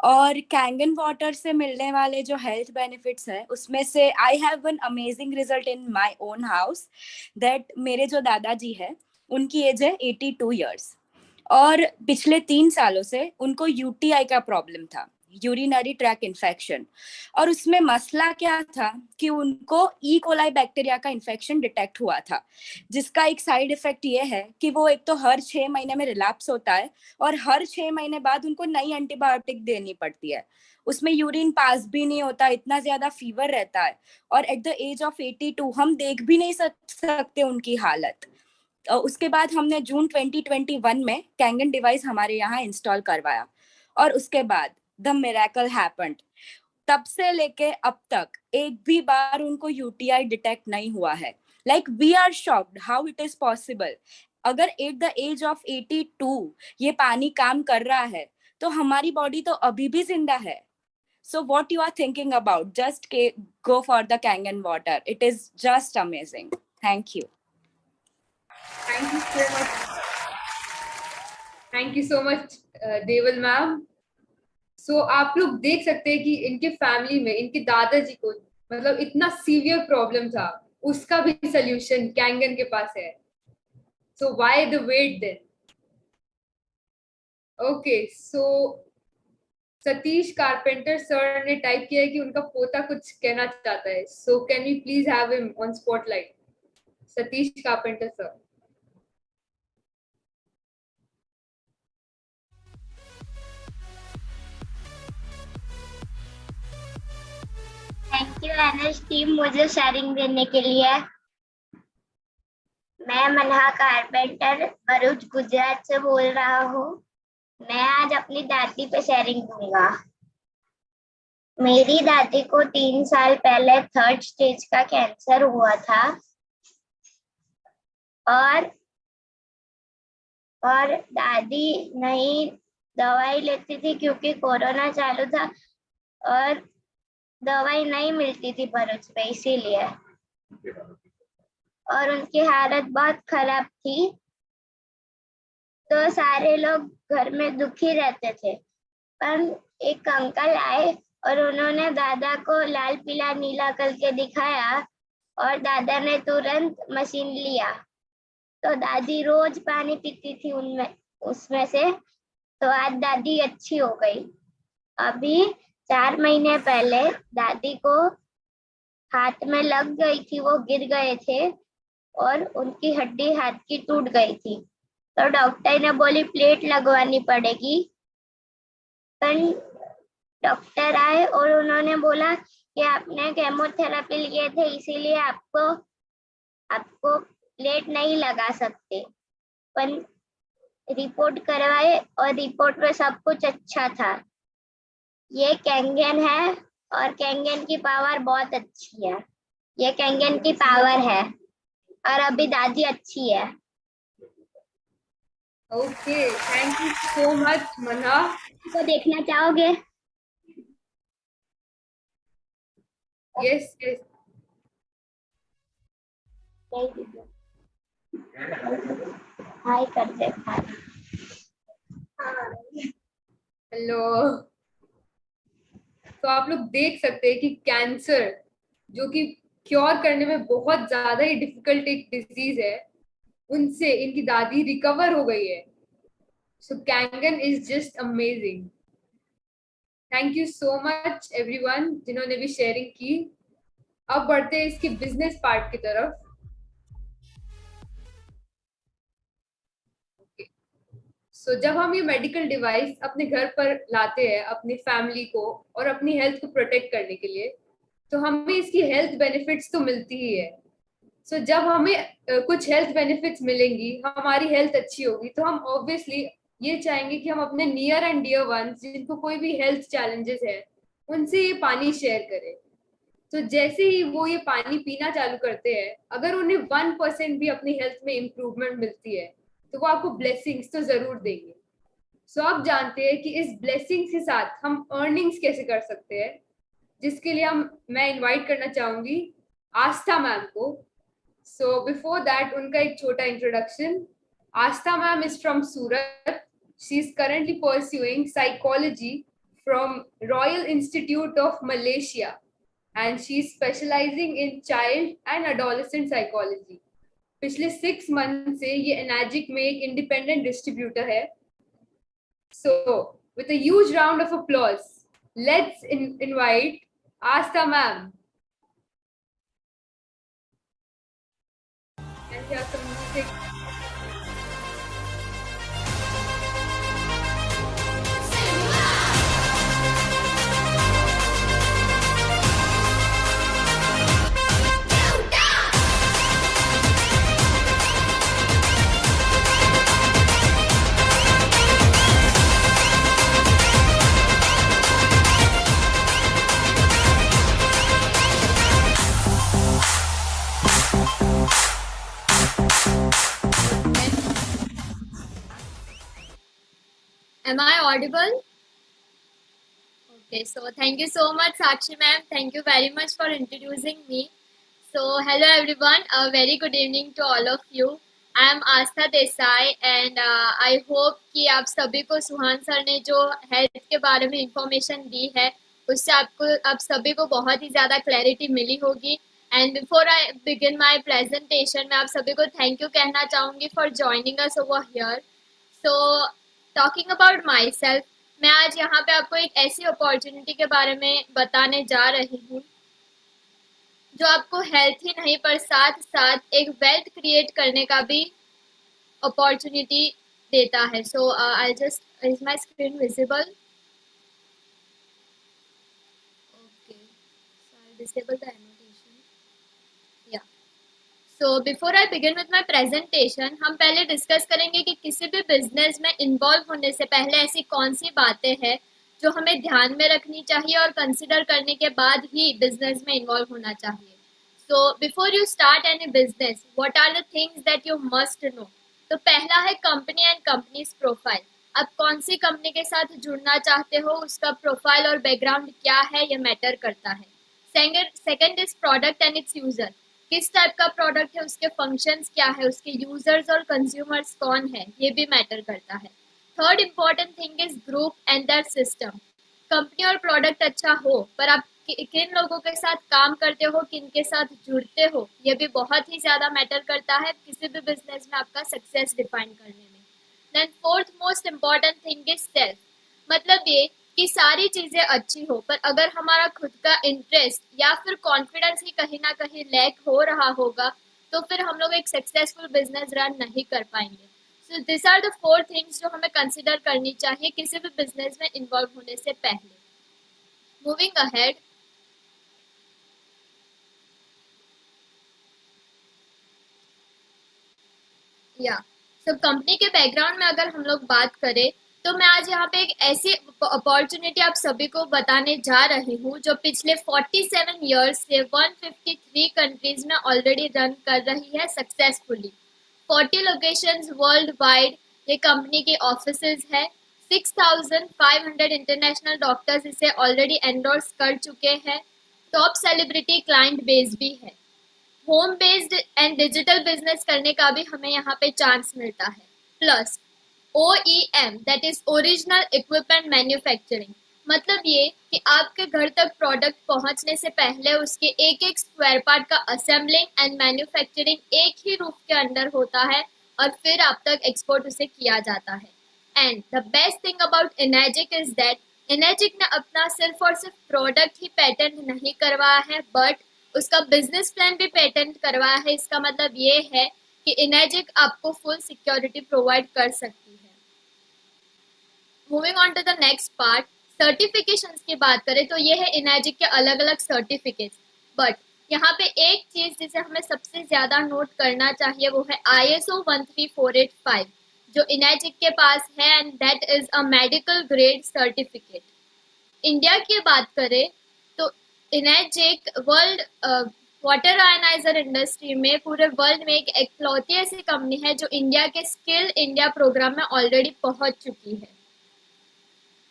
और Kangen water से मिलने वाले जो health benefits है उसमें से I have one amazing result in my own house. That मेरे जो दादाजी है उनकी एज है 82 इयर्स और पिछले 3 सालों से उनको यूटीआई का प्रॉब्लम था, यूरिनरी ट्रैक इन्फेक्शन. और उसमें मसला क्या था कि उनको ई कोलाई बैक्टीरिया का इन्फेक्शन डिटेक्ट हुआ था, जिसका एक साइड इफेक्ट ये है कि वो एक तो हर 6 महीने में रिलैप्स होता है और हर 6 महीने बाद उनको नई एंटीबायोटिक देनी पड़ती है. उसमें यूरिन पास भी नहीं होता, इतना ज्यादा फीवर रहता है. और एट द एज ऑफ 82 हम देख भी नहीं सकते उनकी हालत. उसके बाद हमने जून 2021 में कैंगन डिवाइस हमारे यहाँ इंस्टॉल करवाया और उसके बाद द मिरेकल हैपेंड. तब से लेके अब तक एक भी बार उनको यूटीआई डिटेक्ट नहीं हुआ है. Like we are shocked how it is possible. अगर एट द एज ऑफ 82 ये पानी काम कर रहा है तो हमारी बॉडी तो अभी भी जिंदा है. So what you are thinking about? Just go for the Kangen water. It is just amazing. Thank you. Thank you so much. Thank you so much, Deval ma'am. So आप लोग देख सकते हैं कि इनके फैमिली में इनके दादाजी को मतलब इतना सीवियर प्रॉब्लम था, उसका भी सल्यूशन कैंगन के पास है. So why the wait then? Okay, so Satish carpenter sir ने टाइप किया है कि उनका पोता कुछ कहना चाहता है. So can we please have him on spotlight? Satish carpenter sir. Thank you NS team मुझे शेयरिंग देने के लिए. मैं मनहा कारपेंटर भरूच गुजरात से बोल रहा हूँ. मैं आज अपनी दादी पे शेयरिंग दूंगा. मेरी दादी को 3 साल पहले 3rd स्टेज का कैंसर हुआ था और दादी नहीं दवाई लेती थी क्योंकि कोरोना चालू था और दवाई नहीं मिलती थी भरूच में, इसीलिए. और उनकी हालत बहुत खराब थी तो सारे लोग घर में दुखी रहते थे. पर एक अंकल आए और उन्होंने दादा को लाल पीला नीला करके दिखाया और दादा ने तुरंत मशीन लिया. तो दादी रोज पानी पीती थी उसमें से. तो आज दादी अच्छी हो गई. अभी 4 महीने पहले दादी को हाथ में लग गई थी, वो गिर गए थे और उनकी हड्डी हाथ की टूट गई थी. तो डॉक्टर ने बोली प्लेट लगवानी पड़ेगी. पर डॉक्टर आए और उन्होंने बोला कि आपने केमोथेरेपी लिए थे इसीलिए आपको प्लेट नहीं लगा सकते. पर रिपोर्ट करवाए और रिपोर्ट में सब कुछ अच्छा था. ये कैंगन है और कैंगन की पावर बहुत अच्छी है. ये कैंगन की पावर है और अभी दादी अच्छी है. Okay, thank you so much Manha. को देखना चाहोगे? Yes yes. हाय कर दे. हेलो. तो आप लोग देख सकते हैं कि कैंसर जो कि क्योर करने में बहुत ज्यादा ही डिफिकल्ट एक डिजीज है, उनसे इनकी दादी रिकवर हो गई है. So Kangen is just amazing. Thank you so much everyone जिन्होंने भी शेयरिंग की. अब बढ़ते हैं इसके बिजनेस पार्ट की तरफ. सो जब हम ये मेडिकल डिवाइस अपने घर पर लाते हैं अपनी फैमिली को और अपनी हेल्थ को प्रोटेक्ट करने के लिए, तो हमें इसकी हेल्थ बेनिफिट्स तो मिलती ही है. सो जब हमें कुछ हेल्थ बेनिफिट्स मिलेंगी, हमारी हेल्थ अच्छी होगी, तो हम ऑब्वियसली ये चाहेंगे कि हम अपने नियर एंड डियर वंस जिनको कोई भी हेल्थ चैलेंजेस है उनसे ये पानी शेयर करें. तो जैसे ही वो ये पानी पीना चालू करते हैं, अगर उन्हें 1% भी अपनी हेल्थ में इम्प्रूवमेंट मिलती है तो वो आपको ब्लेसिंग्स तो जरूर देंगे. सो आप जानते हैं कि इस ब्लेसिंग्स के साथ हम अर्निंग्स कैसे कर सकते हैं, जिसके लिए मैं इनवाइट करना चाहूंगी आस्था मैम को. सो बिफोर दैट उनका एक छोटा introduction. Aastha ma'am is from Surat. She is currently pursuing psychology from royal institute of Malaysia and she is specializing in child and adolescent psychology. पिछले 6 मंथ से ये Enagic में एक independent distributor है. So with a huge round of applause, let's invite Astha ma'am. And have some music. Am I audible? Okay, so thank you so much, Sakshi ma'am. Thank you very much for introducing me. So, hello everyone. A very good evening to all of you. I am Astha Desai and I hope कि आप सभी को सुहान sir ने जो health के बारे में information दी है उससे आप सभी को बहुत ही ज़्यादा क्लैरिटी मिली होगी. And before I begin my presentation, मैं आप सभी को थैंक यू कहना चाहूँगी for joining us over here. So talking about my self, मैं आज यहाँ पे आपको एक ऐसी अपॉर्चुनिटी के बारे में बताने जा रही हूँ जो आपको हेल्थ ही नहीं पर साथ साथ एक वेल्थ क्रिएट करने का भी अपॉर्चुनिटी देता है. So I just, is my screen visible? Okay, so I'll disable the annotation. Yeah. So before I begin with my presentation, हम पहले डिस्कस करेंगे कि किसी भी बिजनेस में इन्वॉल्व होने से पहले ऐसी कौन सी बातें हैं जो हमें ध्यान में रखनी चाहिए और कंसिडर करने के बाद ही बिजनेस में इन्वॉल्व होना चाहिए. So before you start any business, what are the things that you must know? तो पहला है कंपनी एंड कंपनीज प्रोफाइल. आप कौन सी कंपनी के साथ जुड़ना चाहते हो, उसका प्रोफाइल और बैकग्राउंड क्या है, ये मैटर करता है. Second is product and it's user. किस टाइप का प्रोडक्ट है, उसके फंक्शंस क्या है, उसके यूजर्स और कंज्यूमर्स कौन है, ये भी मैटर करता है. Third important thing is group and that system. Company और प्रोडक्ट अच्छा हो पर आप किन लोगों के साथ काम करते हो, किन के साथ जुड़ते हो, ये भी बहुत ही ज्यादा मैटर करता है किसी भी बिजनेस में आपका सक्सेस डिफाइन करने में. Then fourth most important thing is self. मतलब ये कि सारी चीजें अच्छी हो पर अगर हमारा खुद का इंटरेस्ट या फिर कॉन्फिडेंस ही कहीं ना कहीं लैक हो रहा होगा तो फिर हम लोग एक सक्सेसफुल बिजनेस रन नहीं कर पाएंगे. So this are the four things जो हमें कंसिडर करनी चाहिए किसी भी बिजनेस में इन्वॉल्व होने से पहले. मूविंग अहेड, या सो कंपनी के बैकग्राउंड में अगर हम लोग बात करें तो मैं आज यहाँ पे एक ऐसी अपॉर्चुनिटी आप सभी को बताने जा रही हूँ जो पिछले 47 इयर्स से 153 कंट्रीज में ऑलरेडी रन कर रही है सक्सेसफुली. 40 लोकेशंस वर्ल्ड वाइड ये कंपनी के ऑफिसेज है. 6,500 इंटरनेशनल डॉक्टर्स इसे ऑलरेडी एंडोर्स कर चुके हैं. टॉप सेलिब्रिटी क्लाइंट बेस भी है. Home based and digital business करने का भी हमें यहाँ पे चांस मिलता है. Plus OEM, that is original equipment manufacturing. मतलब ये कि आपके घर तक प्रोडक्ट पहुंचने से पहले उसके एक एक स्क्वायर पार्ट का असेंबलिंग एंड मैन्युफैक्चरिंग एक ही रूफ के अंडर होता है और फिर आप तक एक्सपोर्ट उसे किया जाता है. And the best thing about Enagic is that Enagic ने अपना सिर्फ और सिर्फ प्रोडक्ट ही पेटेंट नहीं करवाया है बट उसका बिजनेस प्लान भी पेटेंट करवाया है. इसका मतलब ये है कि इनर्जिक आपको फुल सिक्योरिटी प्रोवाइड कर सकती है. Moving on to the next part, certifications की बात करें तो ये है इनर्जिक के अलग अलग सर्टिफिकेट्स. बट यहाँ पे एक चीज जिसे हमें सबसे ज्यादा नोट करना चाहिए वो है ISO 13485 जो इनर्जिक के पास है and that is a medical grade certificate. India की बात करें तो इनर्जिक वर्ल्ड वाटर आयनाइजर इंडस्ट्री में पूरे वर्ल्ड में एक इकलौती ऐसी कंपनी है जो इंडिया के स्किल इंडिया प्रोग्राम में ऑलरेडी पहुंच चुकी है.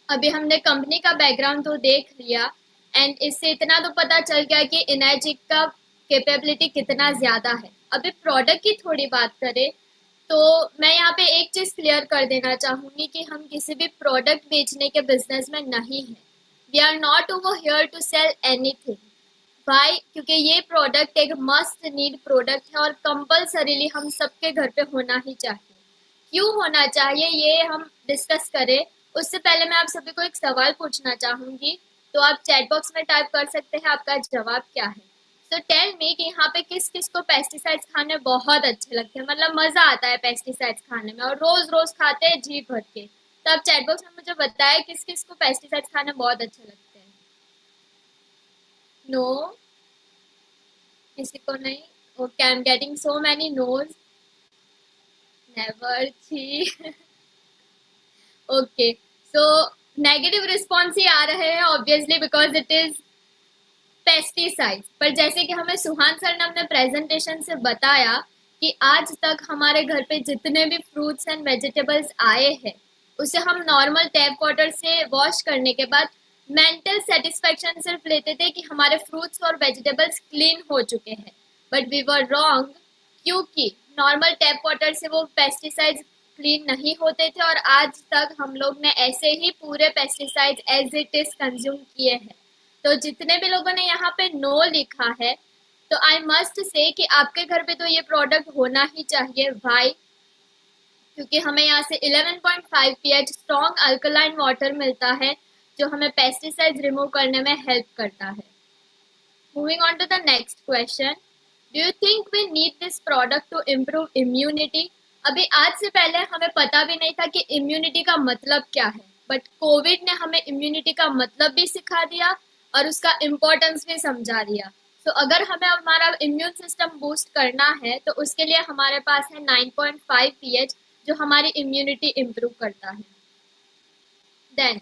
अभी हमने कंपनी का बैकग्राउंड तो देख लिया एंड इससे इतना तो पता चल गया कि इनर्जिक का कैपेबिलिटी कितना ज्यादा है. अभी प्रोडक्ट की थोड़ी बात करें तो मैं यहाँ पे एक चीज क्लियर कर देना चाहूंगी कि हम किसी भी प्रोडक्ट बेचने के बिजनेस में नहीं है. We are not over here to sell anything. Why? क्योंकि ये प्रोडक्ट एक मस्ट नीड प्रोडक्ट है और कंपल्सरीली हम सबके घर पे होना ही चाहिए. क्यों होना चाहिए ये हम डिस्कस करें उससे पहले मैं आप सभी को एक सवाल पूछना चाहूंगी. तो आप चैट बॉक्स में टाइप कर सकते हैं आपका जवाब क्या है. सो टेल मी कि यहाँ पे किस किस को पेस्टिसाइड्स खाने बहुत अच्छे लगते हैं, मतलब मजा आता है पेस्टिसाइड्स खाने में और रोज रोज खाते हैं जी भर के. तो आप चैट बॉक्स में मुझे बताएं किस किस को पेस्टिसाइड्स खाने बहुत अच्छे लगते हैं. नो, किसी को नहीं. Okay, I am getting so many nos. Never थी. ओके, सो नेगेटिव रिस्पॉन्स ही आ रहे हैं obviously because it is pesticides. पर जैसे कि हमें सुहान सर ने अपने प्रेजेंटेशन से बताया कि आज तक हमारे घर पे जितने भी फ्रूट्स एंड वेजिटेबल्स आए हैं उसे हम नॉर्मल टैप वाटर से वॉश करने के बाद मेंटल सेटिस्फेक्शन सिर्फ लेते थे कि हमारे फ्रूट्स और वेजिटेबल्स क्लीन हो चुके हैं. बट वी वर रॉन्ग क्योंकि नॉर्मल टैप वाटर से वो पेस्टिसाइड्स क्लीन नहीं होते थे और आज तक हम लोग ने ऐसे ही पूरे pesticides as it is consume किए हैं. तो जितने भी लोगों ने यहाँ पे नो लिखा है तो आई मस्ट से कि आपके घर पे तो ये प्रोडक्ट होना ही चाहिए। वाई? क्योंकि हमें यहाँ से 11.5 pH स्ट्रॉन्ग अल्कलाइन वाटर मिलता है जो हमें पेस्टिसाइड्स रिमूव करने में हेल्प करता है। Moving on to the next question, do you think we need this product to improve immunity? अभी आज से पहले हमें पता भी नहीं था कि इम्यूनिटी का मतलब क्या है, बट कोविड ने हमें इम्यूनिटी का मतलब भी सिखा दिया और उसका इम्पोर्टेंस भी समझा दिया। तो अगर हमें हमारा इम्यून सिस्टम बूस्ट करना है तो उसके लिए हमारे पास है 9.5 pH जो हमारी इम्यूनिटी इम्प्रूव करता है। Then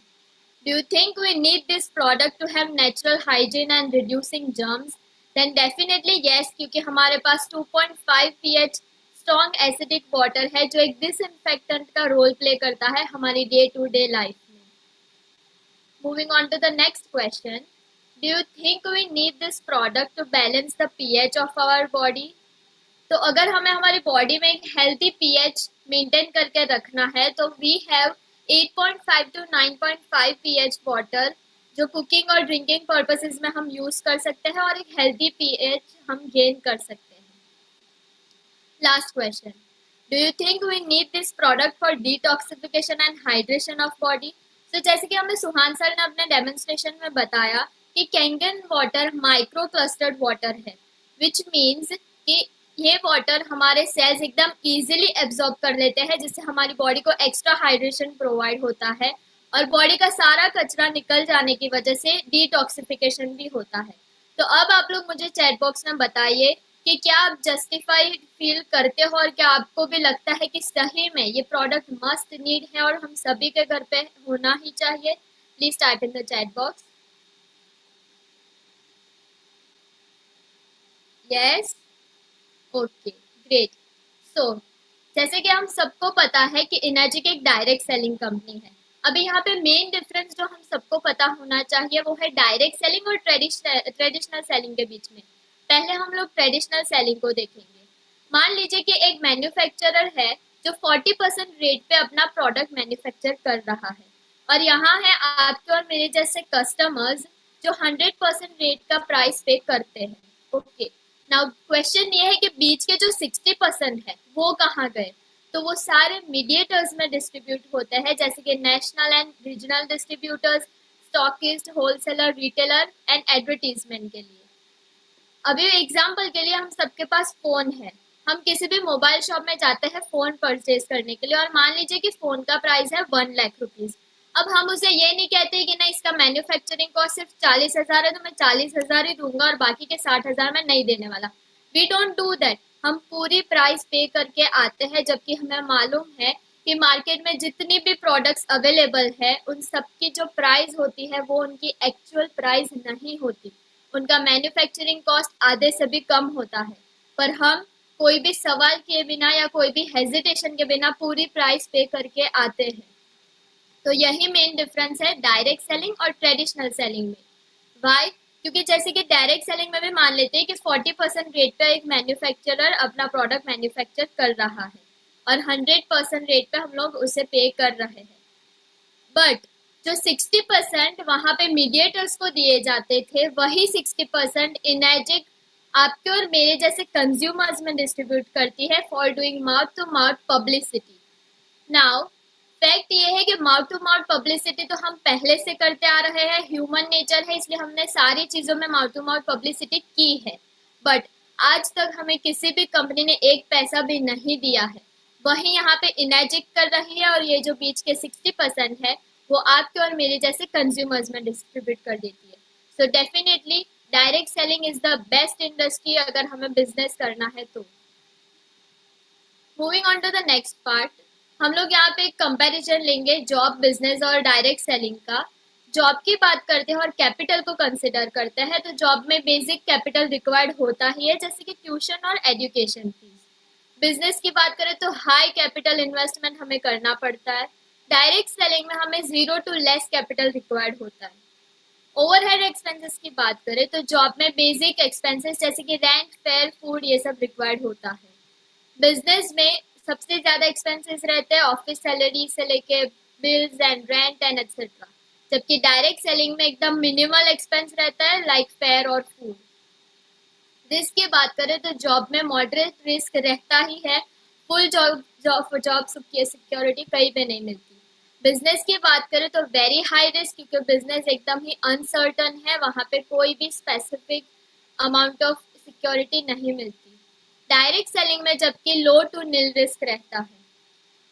do you think we need this product to have natural hygiene and reducing germs? Then definitely yes, क्योंकि हमारे पास 2.5 pH स्ट्रॉन्ग एसिडिक वाटर है जो एक डिसइंफेक्टेंट का रोल प्ले करता है हमारी डे टू डे लाइफ में। Moving on to the next question, do you think we need this product to balance the pH of our body? तो अगर हमें हमारी बॉडी में एक हेल्थी pH मेंटेन करके रखना है तो we have 8.5 to 9.5 pH water जो कुकिंग और ड्रिंकिंग पर्पसेस में हम यूज कर सकते हैं और एक हेल्थी pH हम गेन कर सकते हैं। Last question, do you think we need this product for detoxification and hydration of body? तो जैसे कि हमें सुहान सर ने अपने डेमोन्स्ट्रेशन में बताया कि Kangen water micro clustered water है, विच मीन्स कि ये वाटर हमारे सेल्स एकदम इजीली एब्जॉर्ब कर लेते हैं जिससे हमारी बॉडी को एक्स्ट्रा हाइड्रेशन प्रोवाइड होता है और बॉडी का सारा कचरा निकल जाने की वजह से डिटॉक्सिफिकेशन भी होता है। तो अब आप लोग मुझे चैट बॉक्स में बताइए कि क्या आप जस्टिफाइड फील करते हो और क्या आपको भी लगता है कि सही में ये प्रोडक्ट मस्ट नीड है और हम सभी के घर पे होना ही चाहिए? Please type in the chat box. Yes, okay, great. So जैसे कि हम सबको पता है कि एनर्जिक एक डायरेक्ट सेलिंग कंपनी है। अभी यहाँ पे मेन डिफरेंस जो हम सबको पता होना चाहिए वो है डायरेक्ट सेलिंग और ट्रेडिशनल सेलिंग के बीच में। पहले हम लोग ट्रेडिशनल सेलिंग को देखेंगे। मान लीजिए कि एक मैन्युफैक्चरर है जो 40% रेट पे अपना प्रोडक्ट मैन्युफैक्चर कर रहा है और यहाँ है आपके और मेरे जैसे कस्टमर्स जो 100% रेट का प्राइस पे करते हैं। ओके, नाउ क्वेश्चन ये है कि बीच के जो 60% है वो कहाँ गए? तो वो सारे मीडिएटर्स में डिस्ट्रीब्यूट होते हैं जैसे कि national and regional distributors, stockist, wholesaler, retailer and advertisement के लिए। अभी एग्जांपल के लिए हम सबके पास फोन है, हम किसी भी मोबाइल शॉप में जाते हैं फोन परचेज करने के लिए और मान लीजिए कि फोन का प्राइस है 1 लाख रुपीज। अब हम उसे ये नहीं कहते कि ना इसका मैन्युफैक्चरिंग कॉस्ट सिर्फ 40,000 है तो मैं 40,000 ही दूंगा और बाकी के 60,000 मैं नहीं देने वाला। We don't do that. हम पूरी प्राइस पे करके आते हैं जबकि हमें मालूम है कि मार्केट में जितनी भी प्रोडक्ट्स अवेलेबल है उन सबकी जो प्राइस होती है वो उनकी एक्चुअल प्राइस नहीं होती, उनका मैन्युफैक्चरिंग कॉस्ट आधे से भी कम होता है, पर हम कोई भी सवाल किए बिना या कोई भी हेजिटेशन के बिना पूरी प्राइस पे करके आते हैं। तो यही मेन डिफरेंस है डायरेक्ट सेलिंग और ट्रेडिशनल सेलिंग में। वाई? क्योंकि जैसे कि डायरेक्ट सेलिंग में भी मान लेते हैं कि 40% रेट पे एक मैन्युफैक्चरर अपना प्रोडक्ट मैन्युफैक्चर कर रहा है और 100% रेट पे हम लोग उसे पे कर रहे हैं, बट जो 60% वहां पे मीडिएटर्स को दिए जाते थे वही 60% इनर्जिक आपके और मेरे जैसे कंज्यूमर्स में डिस्ट्रीब्यूट करती है for doing mouth to mouth publicity. Now fact ये है कि माउथ टू माउथ पब्लिसिटी तो हम पहले से करते आ रहे हैं, ह्यूमन नेचर है इसलिए हमने सारी चीजों में माउथ टू माउथ पब्लिसिटी की है, बट आज तक हमें किसी भी कंपनी ने एक पैसा भी नहीं दिया है। वही यहाँ पे इनर्जिक कर रही है और ये जो बीच के 60% है वो आपके और मेरे जैसे कंज्यूमर्स में डिस्ट्रीब्यूट कर देती है। So definitely direct selling is the best industry अगर हमें बिजनेस करना है तो। Moving on to the next part, हम लोग यहाँ पे एक कंपैरिजन लेंगे जॉब, बिजनेस और डायरेक्ट सेलिंग का। जॉब की बात करते हैं और कैपिटल को कंसिडर करते हैं तो जॉब में बेसिक कैपिटल रिक्वायर्ड होता ही है जैसे कि ट्यूशन और एजुकेशन फीस। बिजनेस की बात करें तो हाई कैपिटल इन्वेस्टमेंट हमें करना पड़ता है। डायरेक्ट सेलिंग में हमें 0 to less कैपिटल रिक्वायर्ड होता है। ओवरहेड एक्सपेंसेस की बात करें तो जॉब में बेसिक एक्सपेंसेस जैसे कि रेंट, फेयर, फूड ये सब रिक्वायर्ड होता है। बिजनेस में सबसे ज्यादा एक्सपेंसेस रहते हैं ऑफिस सैलरी से लेके bills and rent and etcetera, जबकि डायरेक्ट सेलिंग में एकदम मिनिमल एक्सपेंस रहता है लाइक फेयर और फूड। रिस्क की बात करें तो जॉब में मॉडरेट रिस्क रहता ही है, फुल जॉब सिक्योरिटी कहीं पे नहीं मिलती। बिजनेस की बात करें तो वेरी हाई रिस्क, क्योंकि बिजनेस एकदम ही अनसर्टन है, वहाँ पे कोई भी स्पेसिफिक अमाउंट ऑफ सिक्योरिटी नहीं मिलती। डायरेक्ट सेलिंग में जबकि लो टू नील रिस्क रहता है।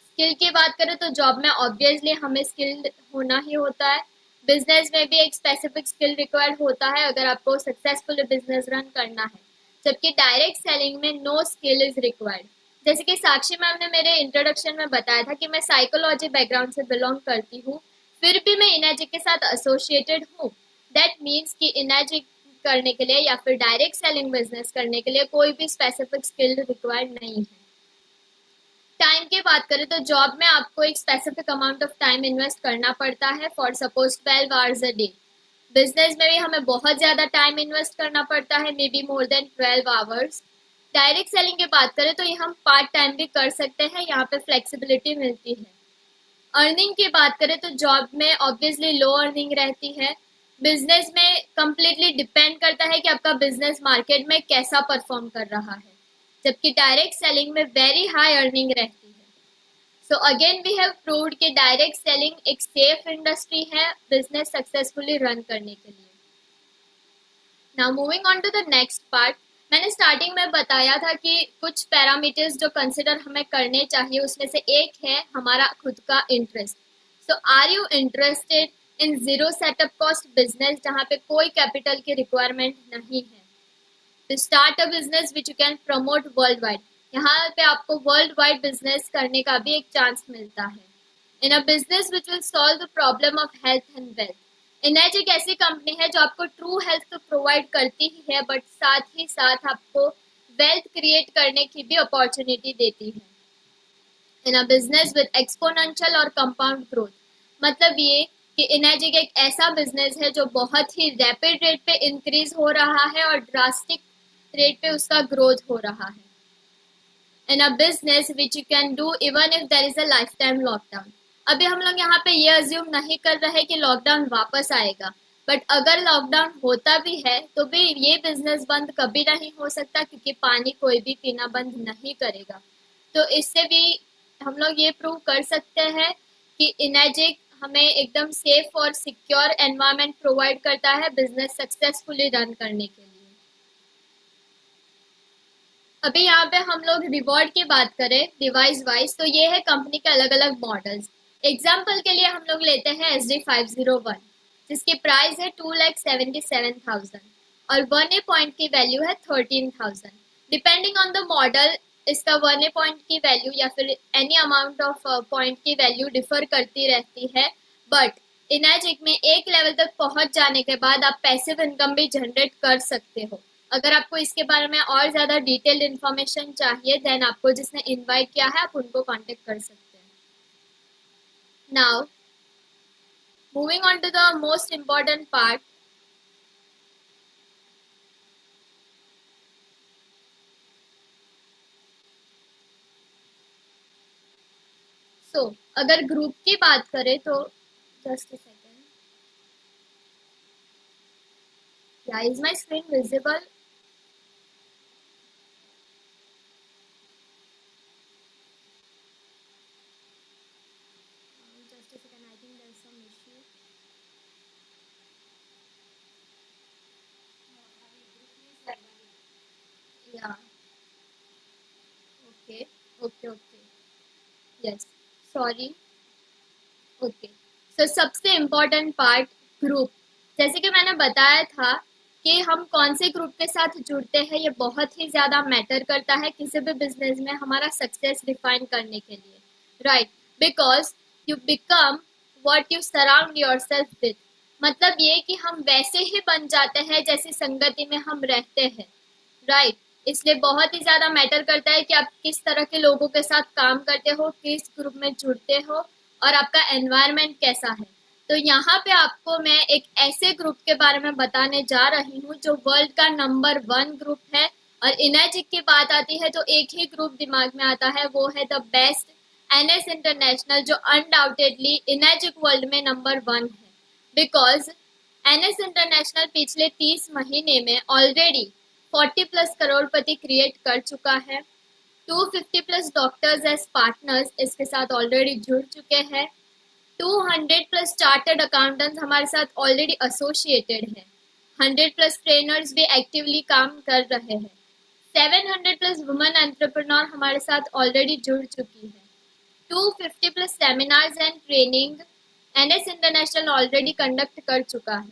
स्किल की बात करें तो जॉब में ऑब्वियसली हमें स्किल्ड होना ही होता है, बिजनेस में भी एक स्पेसिफिक स्किल रिक्वायर्ड होता है अगर आपको सक्सेसफुल बिजनेस रन करना है, जबकि डायरेक्ट सेलिंग में नो स्किल इज रिक्वायर्ड। जैसे कि साक्षी मैम ने मेरे इंट्रोडक्शन में बताया था कि मैं साइकोलॉजी बैकग्राउंड से बिलोंग करती हूँ, फिर भी मैं इनर्जी के साथ एसोसिएटेड हूँ। दैट मीन्स कि इनर्जी करने के लिए या फिर डायरेक्ट सेलिंग बिजनेस करने के लिए कोई भी स्पेसिफिक स्किल रिक्वायर्ड नहीं है। टाइम की बात करें तो जॉब में आपको एक specific amount of time invest करना पड़ता है, for suppose 12 hours a day. Business में भी हमें बहुत ज़्यादा टाइम इन्वेस्ट करना पड़ता है, may be more than 12 hours. Direct selling की बात करें तो ये हम पार्ट टाइम भी कर सकते हैं, यहाँ पे फ्लेक्सिबिलिटी मिलती है। अर्निंग की बात करें तो जॉब में ऑब्वियसली लो अर्निंग रहती है, बिजनेस में कंप्लीटली डिपेंड करता है कि आपका बिजनेस मार्केट में कैसा परफॉर्म कर रहा है, जबकि डायरेक्ट सेलिंग में वेरी हाई अर्निंग रहती है। So again we have proved कि डायरेक्ट सेलिंग एक सेफ इंडस्ट्री है बिजनेस सक्सेसफुली रन करने के लिए। Now moving on to the next part, मैंने स्टार्टिंग में बताया था कि कुछ पैरामीटर्स जो कंसिडर हमें करने चाहिए, उसमें से एक है हमारा खुद का interest. So are you interested in zero setup cost business, जहाँ पे कोई कैपिटल की रिक्वायरमेंट नहीं है, to start a business which you can promote worldwide। यहाँ पे आपको वर्ल्ड वाइड बिजनेस करने का भी एक चांस मिलता है। In a business which will solve the problem of health and wealth. Enagic एक ऐसी कंपनी है जो आपको ट्रू हेल्थ तो प्रोवाइड करती ही है, बट साथ ही साथ आपको वेल्थ क्रिएट करने की भी अपॉर्चुनिटी देती है। In a business with exponential और कंपाउंड ग्रोथ, मतलब ये कि इनर्जी एक ऐसा बिजनेस है जो बहुत ही रैपिड रेट पे इंक्रीज हो रहा है और ड्रास्टिक रेट पे उसका ग्रोथ हो रहा है। In a business which you can do even if there is a lifetime lockdown. अभी हम लोग यहाँ पे ये अज्यूम नहीं कर रहे कि लॉकडाउन वापस आएगा, बट अगर लॉकडाउन होता भी है तो भी ये बिजनेस बंद कभी नहीं हो सकता, क्योंकि पानी कोई भी पीना बंद नहीं करेगा। तो इससे भी हम लोग ये प्रूव कर सकते हैं कि इनर्जी हमें एकदम सेफ और सिक्योर एनवायरनमेंट प्रोवाइड करता है बिजनेस सक्सेसफुली रन करने के लिए। अभी यहाँ पे हम लोग रिवॉर्ड की बात करें डिवाइस वाइज, तो ये है कंपनी के अलग अलग मॉडल्स। एग्जाम्पल के लिए हम लोग लेते हैं SD501, जिसकी प्राइस है 2,77,000 और 1A पॉइंट की वैल्यू है 13,000। डिपेंडिंग ऑन द मॉडल इसका 1A पॉइंट की वैल्यू या फिर एनी अमाउंट ऑफ पॉइंट की वैल्यू डिफर करती रहती है, बट इनर्जिक में एक लेवल तक पहुंच जाने के बाद आप पैसिव इनकम भी जनरेट कर सकते हो। अगर आपको इसके बारे में और ज़्यादा डिटेल्ड इन्फॉर्मेशन चाहिए, देन आपको जिसने इनवाइट किया है आप उनको कांटेक्ट कर सकते हैं। Now moving on to the most important part, so अगर ग्रुप की बात करें तो just a second, yeah is my screen visible? Yeah. Okay. Yes. Sorry. Okay. So सबसे इम्पोर्टेंट पार्ट ग्रुप। जैसे कि मैंने बताया था कि हम कौन से ग्रुप के साथ जुड़ते हैं, ये बहुत ही ज़्यादा मैटर करता है किसी भी बिजनेस में हमारा सक्सेस डिफाइन करने के लिए, right? Because you become what you surround yourself with. मतलब ये कि हम वैसे ही बन जाते हैं जैसी संगति में हम रहते हैं, राइट? इसलिए बहुत ही ज़्यादा मैटर करता है कि आप किस तरह के लोगों के साथ काम करते हो, किस ग्रुप में जुड़ते हो और आपका एनवायरनमेंट कैसा है। तो यहाँ पे आपको मैं एक ऐसे ग्रुप के बारे में बताने जा रही हूँ जो वर्ल्ड का नंबर 1 ग्रुप है। और इनर्जिक की बात आती है तो एक ही ग्रुप दिमाग में आता है, वो है द बेस्ट NS इंटरनेशनल, जो अनडाउटेडली इनर्जिक वर्ल्ड में नंबर 1 है। बिकॉज NS इंटरनेशनल पिछले 30 महीने में ऑलरेडी 40 प्लस करोड़पति क्रिएट कर चुका है। 250 प्लस डॉक्टर्स एज पार्टनर्स इसके साथ ऑलरेडी जुड़ चुके हैं। 200 प्लस चार्टर्ड अकाउंटेंट्स हमारे साथ ऑलरेडी एसोसिएटेड है। 100 प्लस ट्रेनर्स भी एक्टिवली काम कर रहे हैं। 700 प्लस वुमेन एंटरप्रेन्योर हमारे साथ ऑलरेडी जुड़ चुकी है। 250 plus seminars and training NS international already conduct कर चुका है।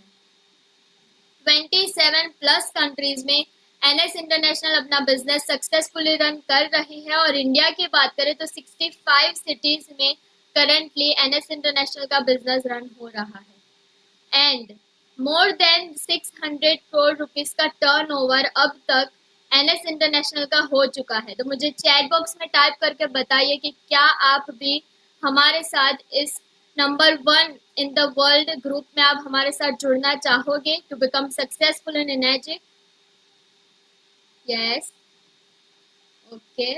27 प्लस कंट्रीज में एनएस इंटरनेशनल अपना बिजनेस सक्सेसफुली रन कर रही है और इंडिया की बात करें तो 65 सिटीज में करंटली एनएस इंटरनेशनल का बिजनेस रन हो रहा है and more than 600 crore rupees का टर्नओवर अब तक एनएस इंटरनेशनल का हो चुका है। तो मुझे चैट बॉक्स में टाइप करके बताइए कि क्या आप भी हमारे साथ इस number 1 in the world group में आप हमारे साथ जुड़ना चाहोगे to become successful in Enagic. Yes, okay,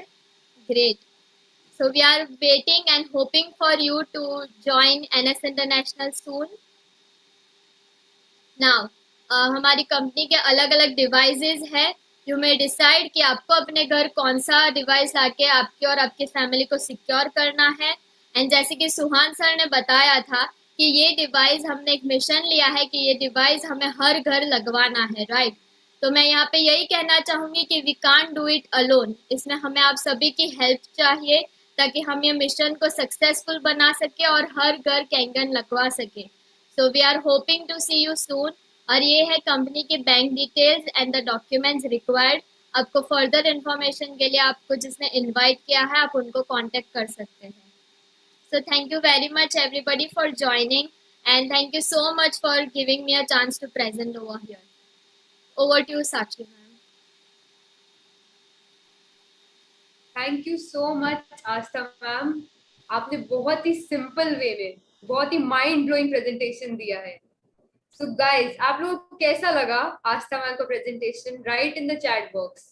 great. So we are waiting and hoping for you to join NS International soon. Now, हमारी कंपनी के अलग अलग डिवाइसेस है। यू मे डिसाइड कि आपको अपने घर कौन सा डिवाइस लाके आपके और आपकी फैमिली को सिक्योर करना है। एंड जैसे कि सुहान सर ने बताया था कि ये डिवाइस हमने एक मिशन लिया है कि ये डिवाइस हमें हर घर लगवाना है, राइट। तो मैं यहाँ पे यही कहना चाहूँगी कि we can't do it alone. इसमें हमें आप सभी की हेल्प चाहिए ताकि हम ये मिशन को सक्सेसफुल बना सके और हर घर कैंगन लगवा सके। So we are hoping to see you soon. और ये है कंपनी की bank details and the documents required. आपको फर्दर इन्फॉर्मेशन के लिए आपको जिसने इनवाइट किया है आप उनको कांटेक्ट कर सकते हैं। So thank you very much everybody for joining and thank you so much for giving me a chance to present over here. Over to you Sakshi ma'am. Thank you so much Aastha ma'am. आपने बहुत ही simple way में बहुत ही mind blowing presentation दिया है। So guys, आप लोगों को कैसा लगा आस्था मैम का presentation? Right in the chat box.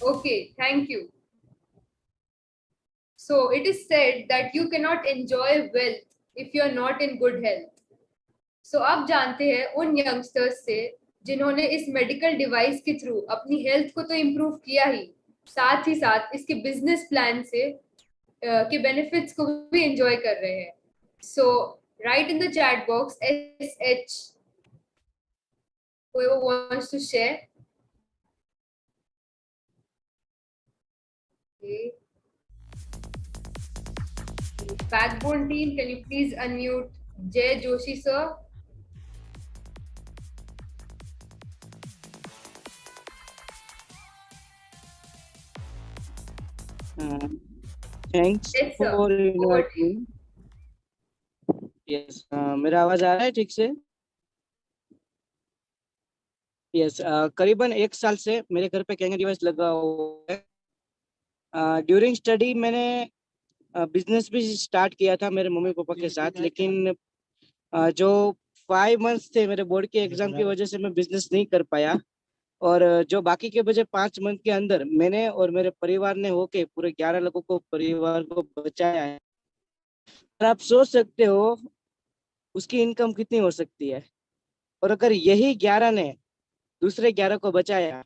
Okay, thank you. So it is said that you cannot enjoy wealth if you are not in good health. So आप जानते हैं उन यंगस्टर्स से जिन्होंने इस मेडिकल डिवाइस के थ्रू अपनी हेल्थ को तो इम्प्रूव किया ही साथ इसके बिजनेस प्लान से के बेनिफिट्स को भी एंजॉय कर रहे हैं। So write in the chat box SH whoever wants to share. Okay. Backbone team, can you please unmute Jay Joshi sir? Thanks Yes, sir. for inviting me. Yes, मेरा आवाज आ रहा है ठीक से? Yes, करीबन 1 साल से मेरे घर पे कैंगन डिवाइस लगा हुआ है। ड्यूरिंग स्टडी मैंने बिजनेस भी स्टार्ट किया था मेरे मम्मी पापा के साथ, लेकिन जो 5 मंथ्स थे मेरे बोर्ड के एग्जाम की वजह से मैं बिजनेस नहीं कर पाया और जो बाकी के बचे 5 मंथ के अंदर मैंने और मेरे परिवार ने होके पूरे 11 लोगों को परिवार को बचाया है। और आप सोच सकते हो उसकी इनकम कितनी हो सकती है, और अगर यही 11 ने दूसरे 11 को बचाया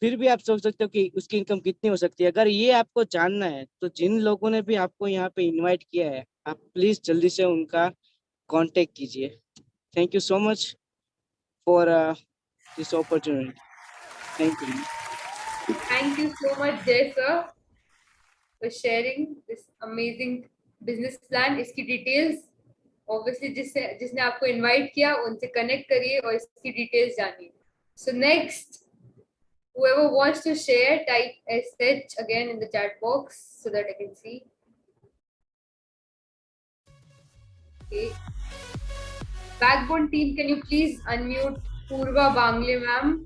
फिर भी आप सोच सकते हो कि उसकी इनकम कितनी हो सकती है। अगर ये आपको जानना है तो जिन लोगों ने भी आपको यहाँ पे इनवाइट किया है आप प्लीज जल्दी से उनका कांटेक्ट कीजिए। Thank you so much for this opportunity. Thank you. Thank you so much Jay sir for sharing this amazing business plan. इसकी डिटेल्स obviously जिसने आपको इनवाइट किया उनसे कनेक्ट करिए और इसकी डिटेल्स जानिए। So next, whoever wants to share, type SH again in the chat box so that I can see. Okay. Backbone team, can you please unmute Purva Bangle ma'am?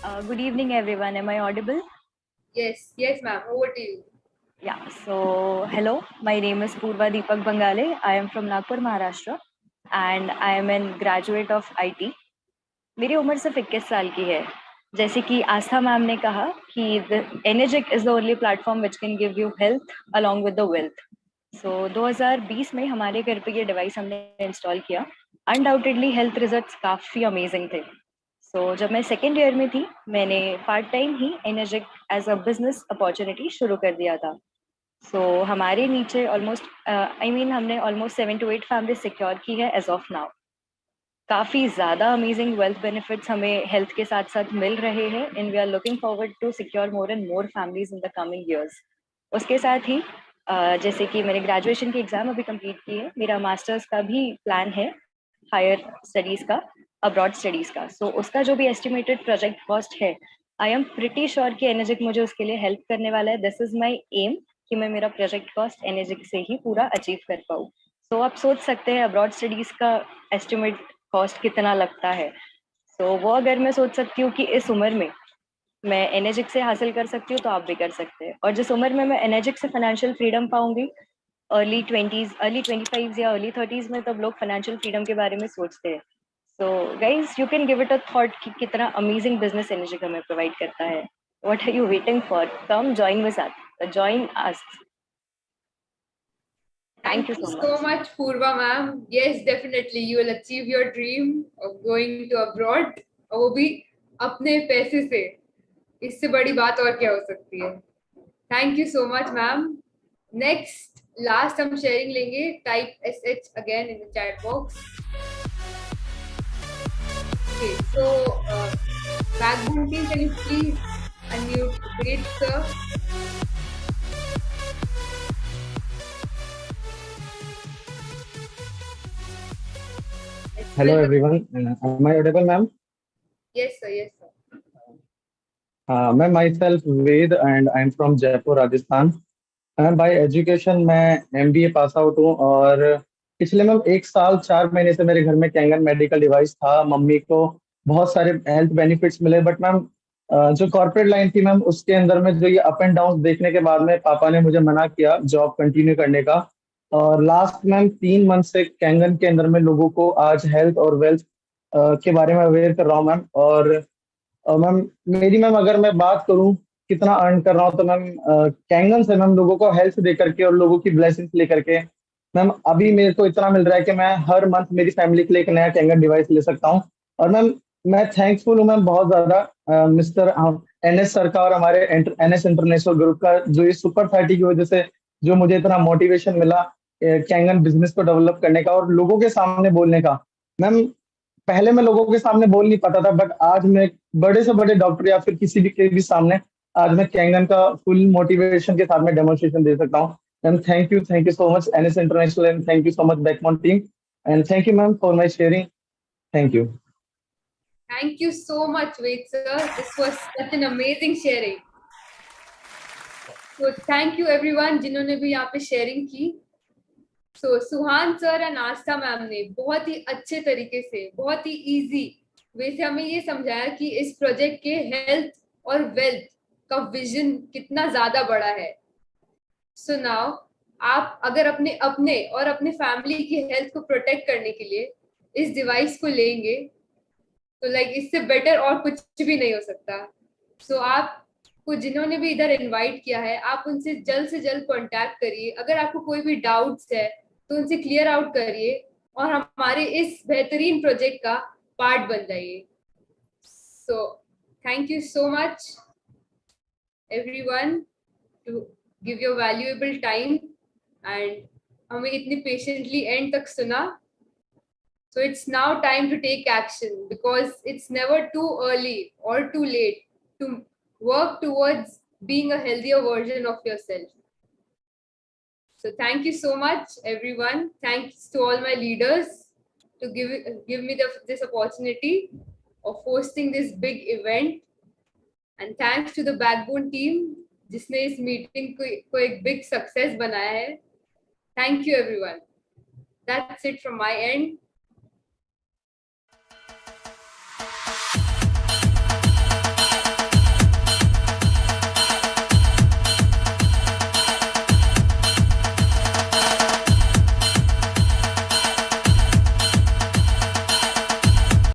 Good evening, everyone. Am I audible? Yes, yes, ma'am. Over to you. Yeah. So, hello. My name is Purva Deepak Bangale. I am from Nagpur, Maharashtra, and I am a graduate of IT. मेरी उम्र सिर्फ 21 साल की है. जैसे कि आस्था ma'am ने कहा कि Energic is the only platform which can give you health along with the wealth. So 2020 में हमारे घर पे ये डिवाइस हमने इंस्टॉल किया. अनडाउटेडली हेल्थ रिजल्ट्स काफ़ी अमेजिंग थे. सो जब मैं सेकेंड ईयर में थी, मैंने पार्ट टाइम ही Enagic as a business opportunity शुरू कर दिया था. सो हमारे नीचे ऑलमोस्ट हमने ऑलमोस्ट 7 to 8 फैमिली सिक्योर की है एज ऑफ नाउ. काफ़ी ज़्यादा अमेजिंग वेल्थ बेनिफिट्स हमें हेल्थ के साथ साथ मिल रहे हैं and we are looking forward to secure more and more families in the coming years. उसके साथ ही जैसे कि मैंने ग्रेजुएशन की एग्ज़ाम अभी कंप्लीट की है, मेरा मास्टर्स का भी प्लान है हायर स्टडीज़ का, अब्रॉड स्टडीज़ का. सो उसका जो भी एस्टिमेटेड प्रोजेक्ट कॉस्ट है, आई एम प्रिटी श्योर कि एनर्जिक मुझे उसके लिए हेल्प करने वाला है. दिस इज़ माई एम कि मैं मेरा प्रोजेक्ट कॉस्ट एनर्जिक से ही पूरा अचीव कर पाऊँ. सो आप सोच सकते हैं अब्रॉड स्टडीज़ का एस्टिमेट कॉस्ट कितना लगता है. सो वो अगर मैं सोच सकती हूँ कि इस उम्र में मैं एनर्जिक से हासिल कर सकती हूँ, तो आप भी कर सकते हैं. और जिस उम्र में मैं एनर्जिक से फाइनेंशियल फ्रीडम पाऊंगी, अर्ली 20s, अर्ली 25s या अर्ली 30s में, तब लोग फाइनेंशियल फ्रीडम के बारे में सोचते हैं. So guys, you can give it a thought कि कितना अमेजिंग बिजनेस एनर्जिक हमें प्रोवाइड करता है. What are you waiting for? Come join with us, join us. Thank you so much, Purva ma'am. Yes, definitely you will achieve your dream of going to abroad. और वो भी अपने पैसे से. इससे बड़ी बात और क्या हो सकती है. Thank you so much, ma'am. Next, last हम sharing लेंगे. Type SH again in the chat box. Okay, so Backbone team, can you please unmute? Great, sir. Hello everyone. Am I audible, ma'am? Yes, sir. Yes, sir. मैं myself Ved and I'm from Jaipur, Rajasthan. by education मैं MBA pass out हूँ और पिछले ma'am 1 साल 4 महीने से मेरे घर में कैंगन मेडिकल डिवाइस था. मम्मी को बहुत सारे हेल्थ बेनिफिट्स मिले, बट मैम जो कॉर्पोरेट लाइन थी मैम, उसके अंदर में जो ये अप एंड डाउन देखने के बाद में पापा ने मुझे मना किया जॉब कंटिन्यू करने का. और लास्ट मैम 3 मंथ से कैंगन के अंदर में लोगों को आज हेल्थ और वेल्थ के बारे में अवेयर कर रहा हूँ मैम. और मैम मेरी मैम अगर मैं बात करूँ कितना अर्न कर रहा हूँ, तो मैम कैंगन से मैम लोगों को हेल्थ दे करके और लोगों की ब्लेसिंग्स लेकर के मैम अभी मेरे को इतना मिल रहा है कि मैं हर मंथ मेरी फैमिली के लिए एक नया कैंगन डिवाइस ले सकता हूँ. और मैम मैं थैंकफुल हूँ मैम बहुत ज्यादा मिस्टर NS सर का और हमारे NS इंटरनेशनल ग्रुप का, जो ये सुपर 30 की वजह से जो मुझे इतना मोटिवेशन मिला कैंगन बिजनेस को डेवलप करने का और लोगों के सामने बोलने का. मैम पहले मैं लोगों के सामने बोल नहीं पाता था, बट आज मैं बड़े से बड़े डॉक्टर या फिर किसी भी के भी सामने आज मैं कैंगन का फुल मोटिवेशन के साथ में डेमोन्स्ट्रेशन दे सकता हूँ. Ma'am thank you so much NS international and thank you so much backbone team and thank you ma'am for my sharing. Thank you. Thank you so much, Ved sir. This was such an amazing sharing. So thank you everyone जिन्होंने भी यहाँ पे sharing की. So सुहान sir और आस्था ma'am ने बहुत ही अच्छे तरीके से, बहुत ही इजी वे से हमें ये समझाया कि इस प्रोजेक्ट के हेल्थ और वेल्थ का विजन कितना ज्यादा बड़ा है. सो नाउ आप अगर अपने और अपने फैमिली की हेल्थ को प्रोटेक्ट करने के लिए इस डिवाइस को लेंगे, तो इससे बेटर और कुछ भी नहीं हो सकता. सो आपको जिन्होंने भी इधर इनवाइट किया है, आप उनसे जल्द कांटेक्ट करिए. अगर आपको कोई भी डाउट्स है तो उनसे क्लियर आउट करिए और हमारे इस बेहतरीन प्रोजेक्ट का पार्ट बन जाइए. So thank you so much everyone to give your valuable time and हमें इतनी पेशेंटली एंड तक सुना. So it's now time to take action because it's never too early or too late to work towards being a healthier version of yourself. So thank you so much, everyone. Thanks to all my leaders to give me this opportunity of hosting this big event. And thanks to the Backbone team, जिसने इस meeting को एक big success बनाया है. Thank you, everyone. That's it from my end.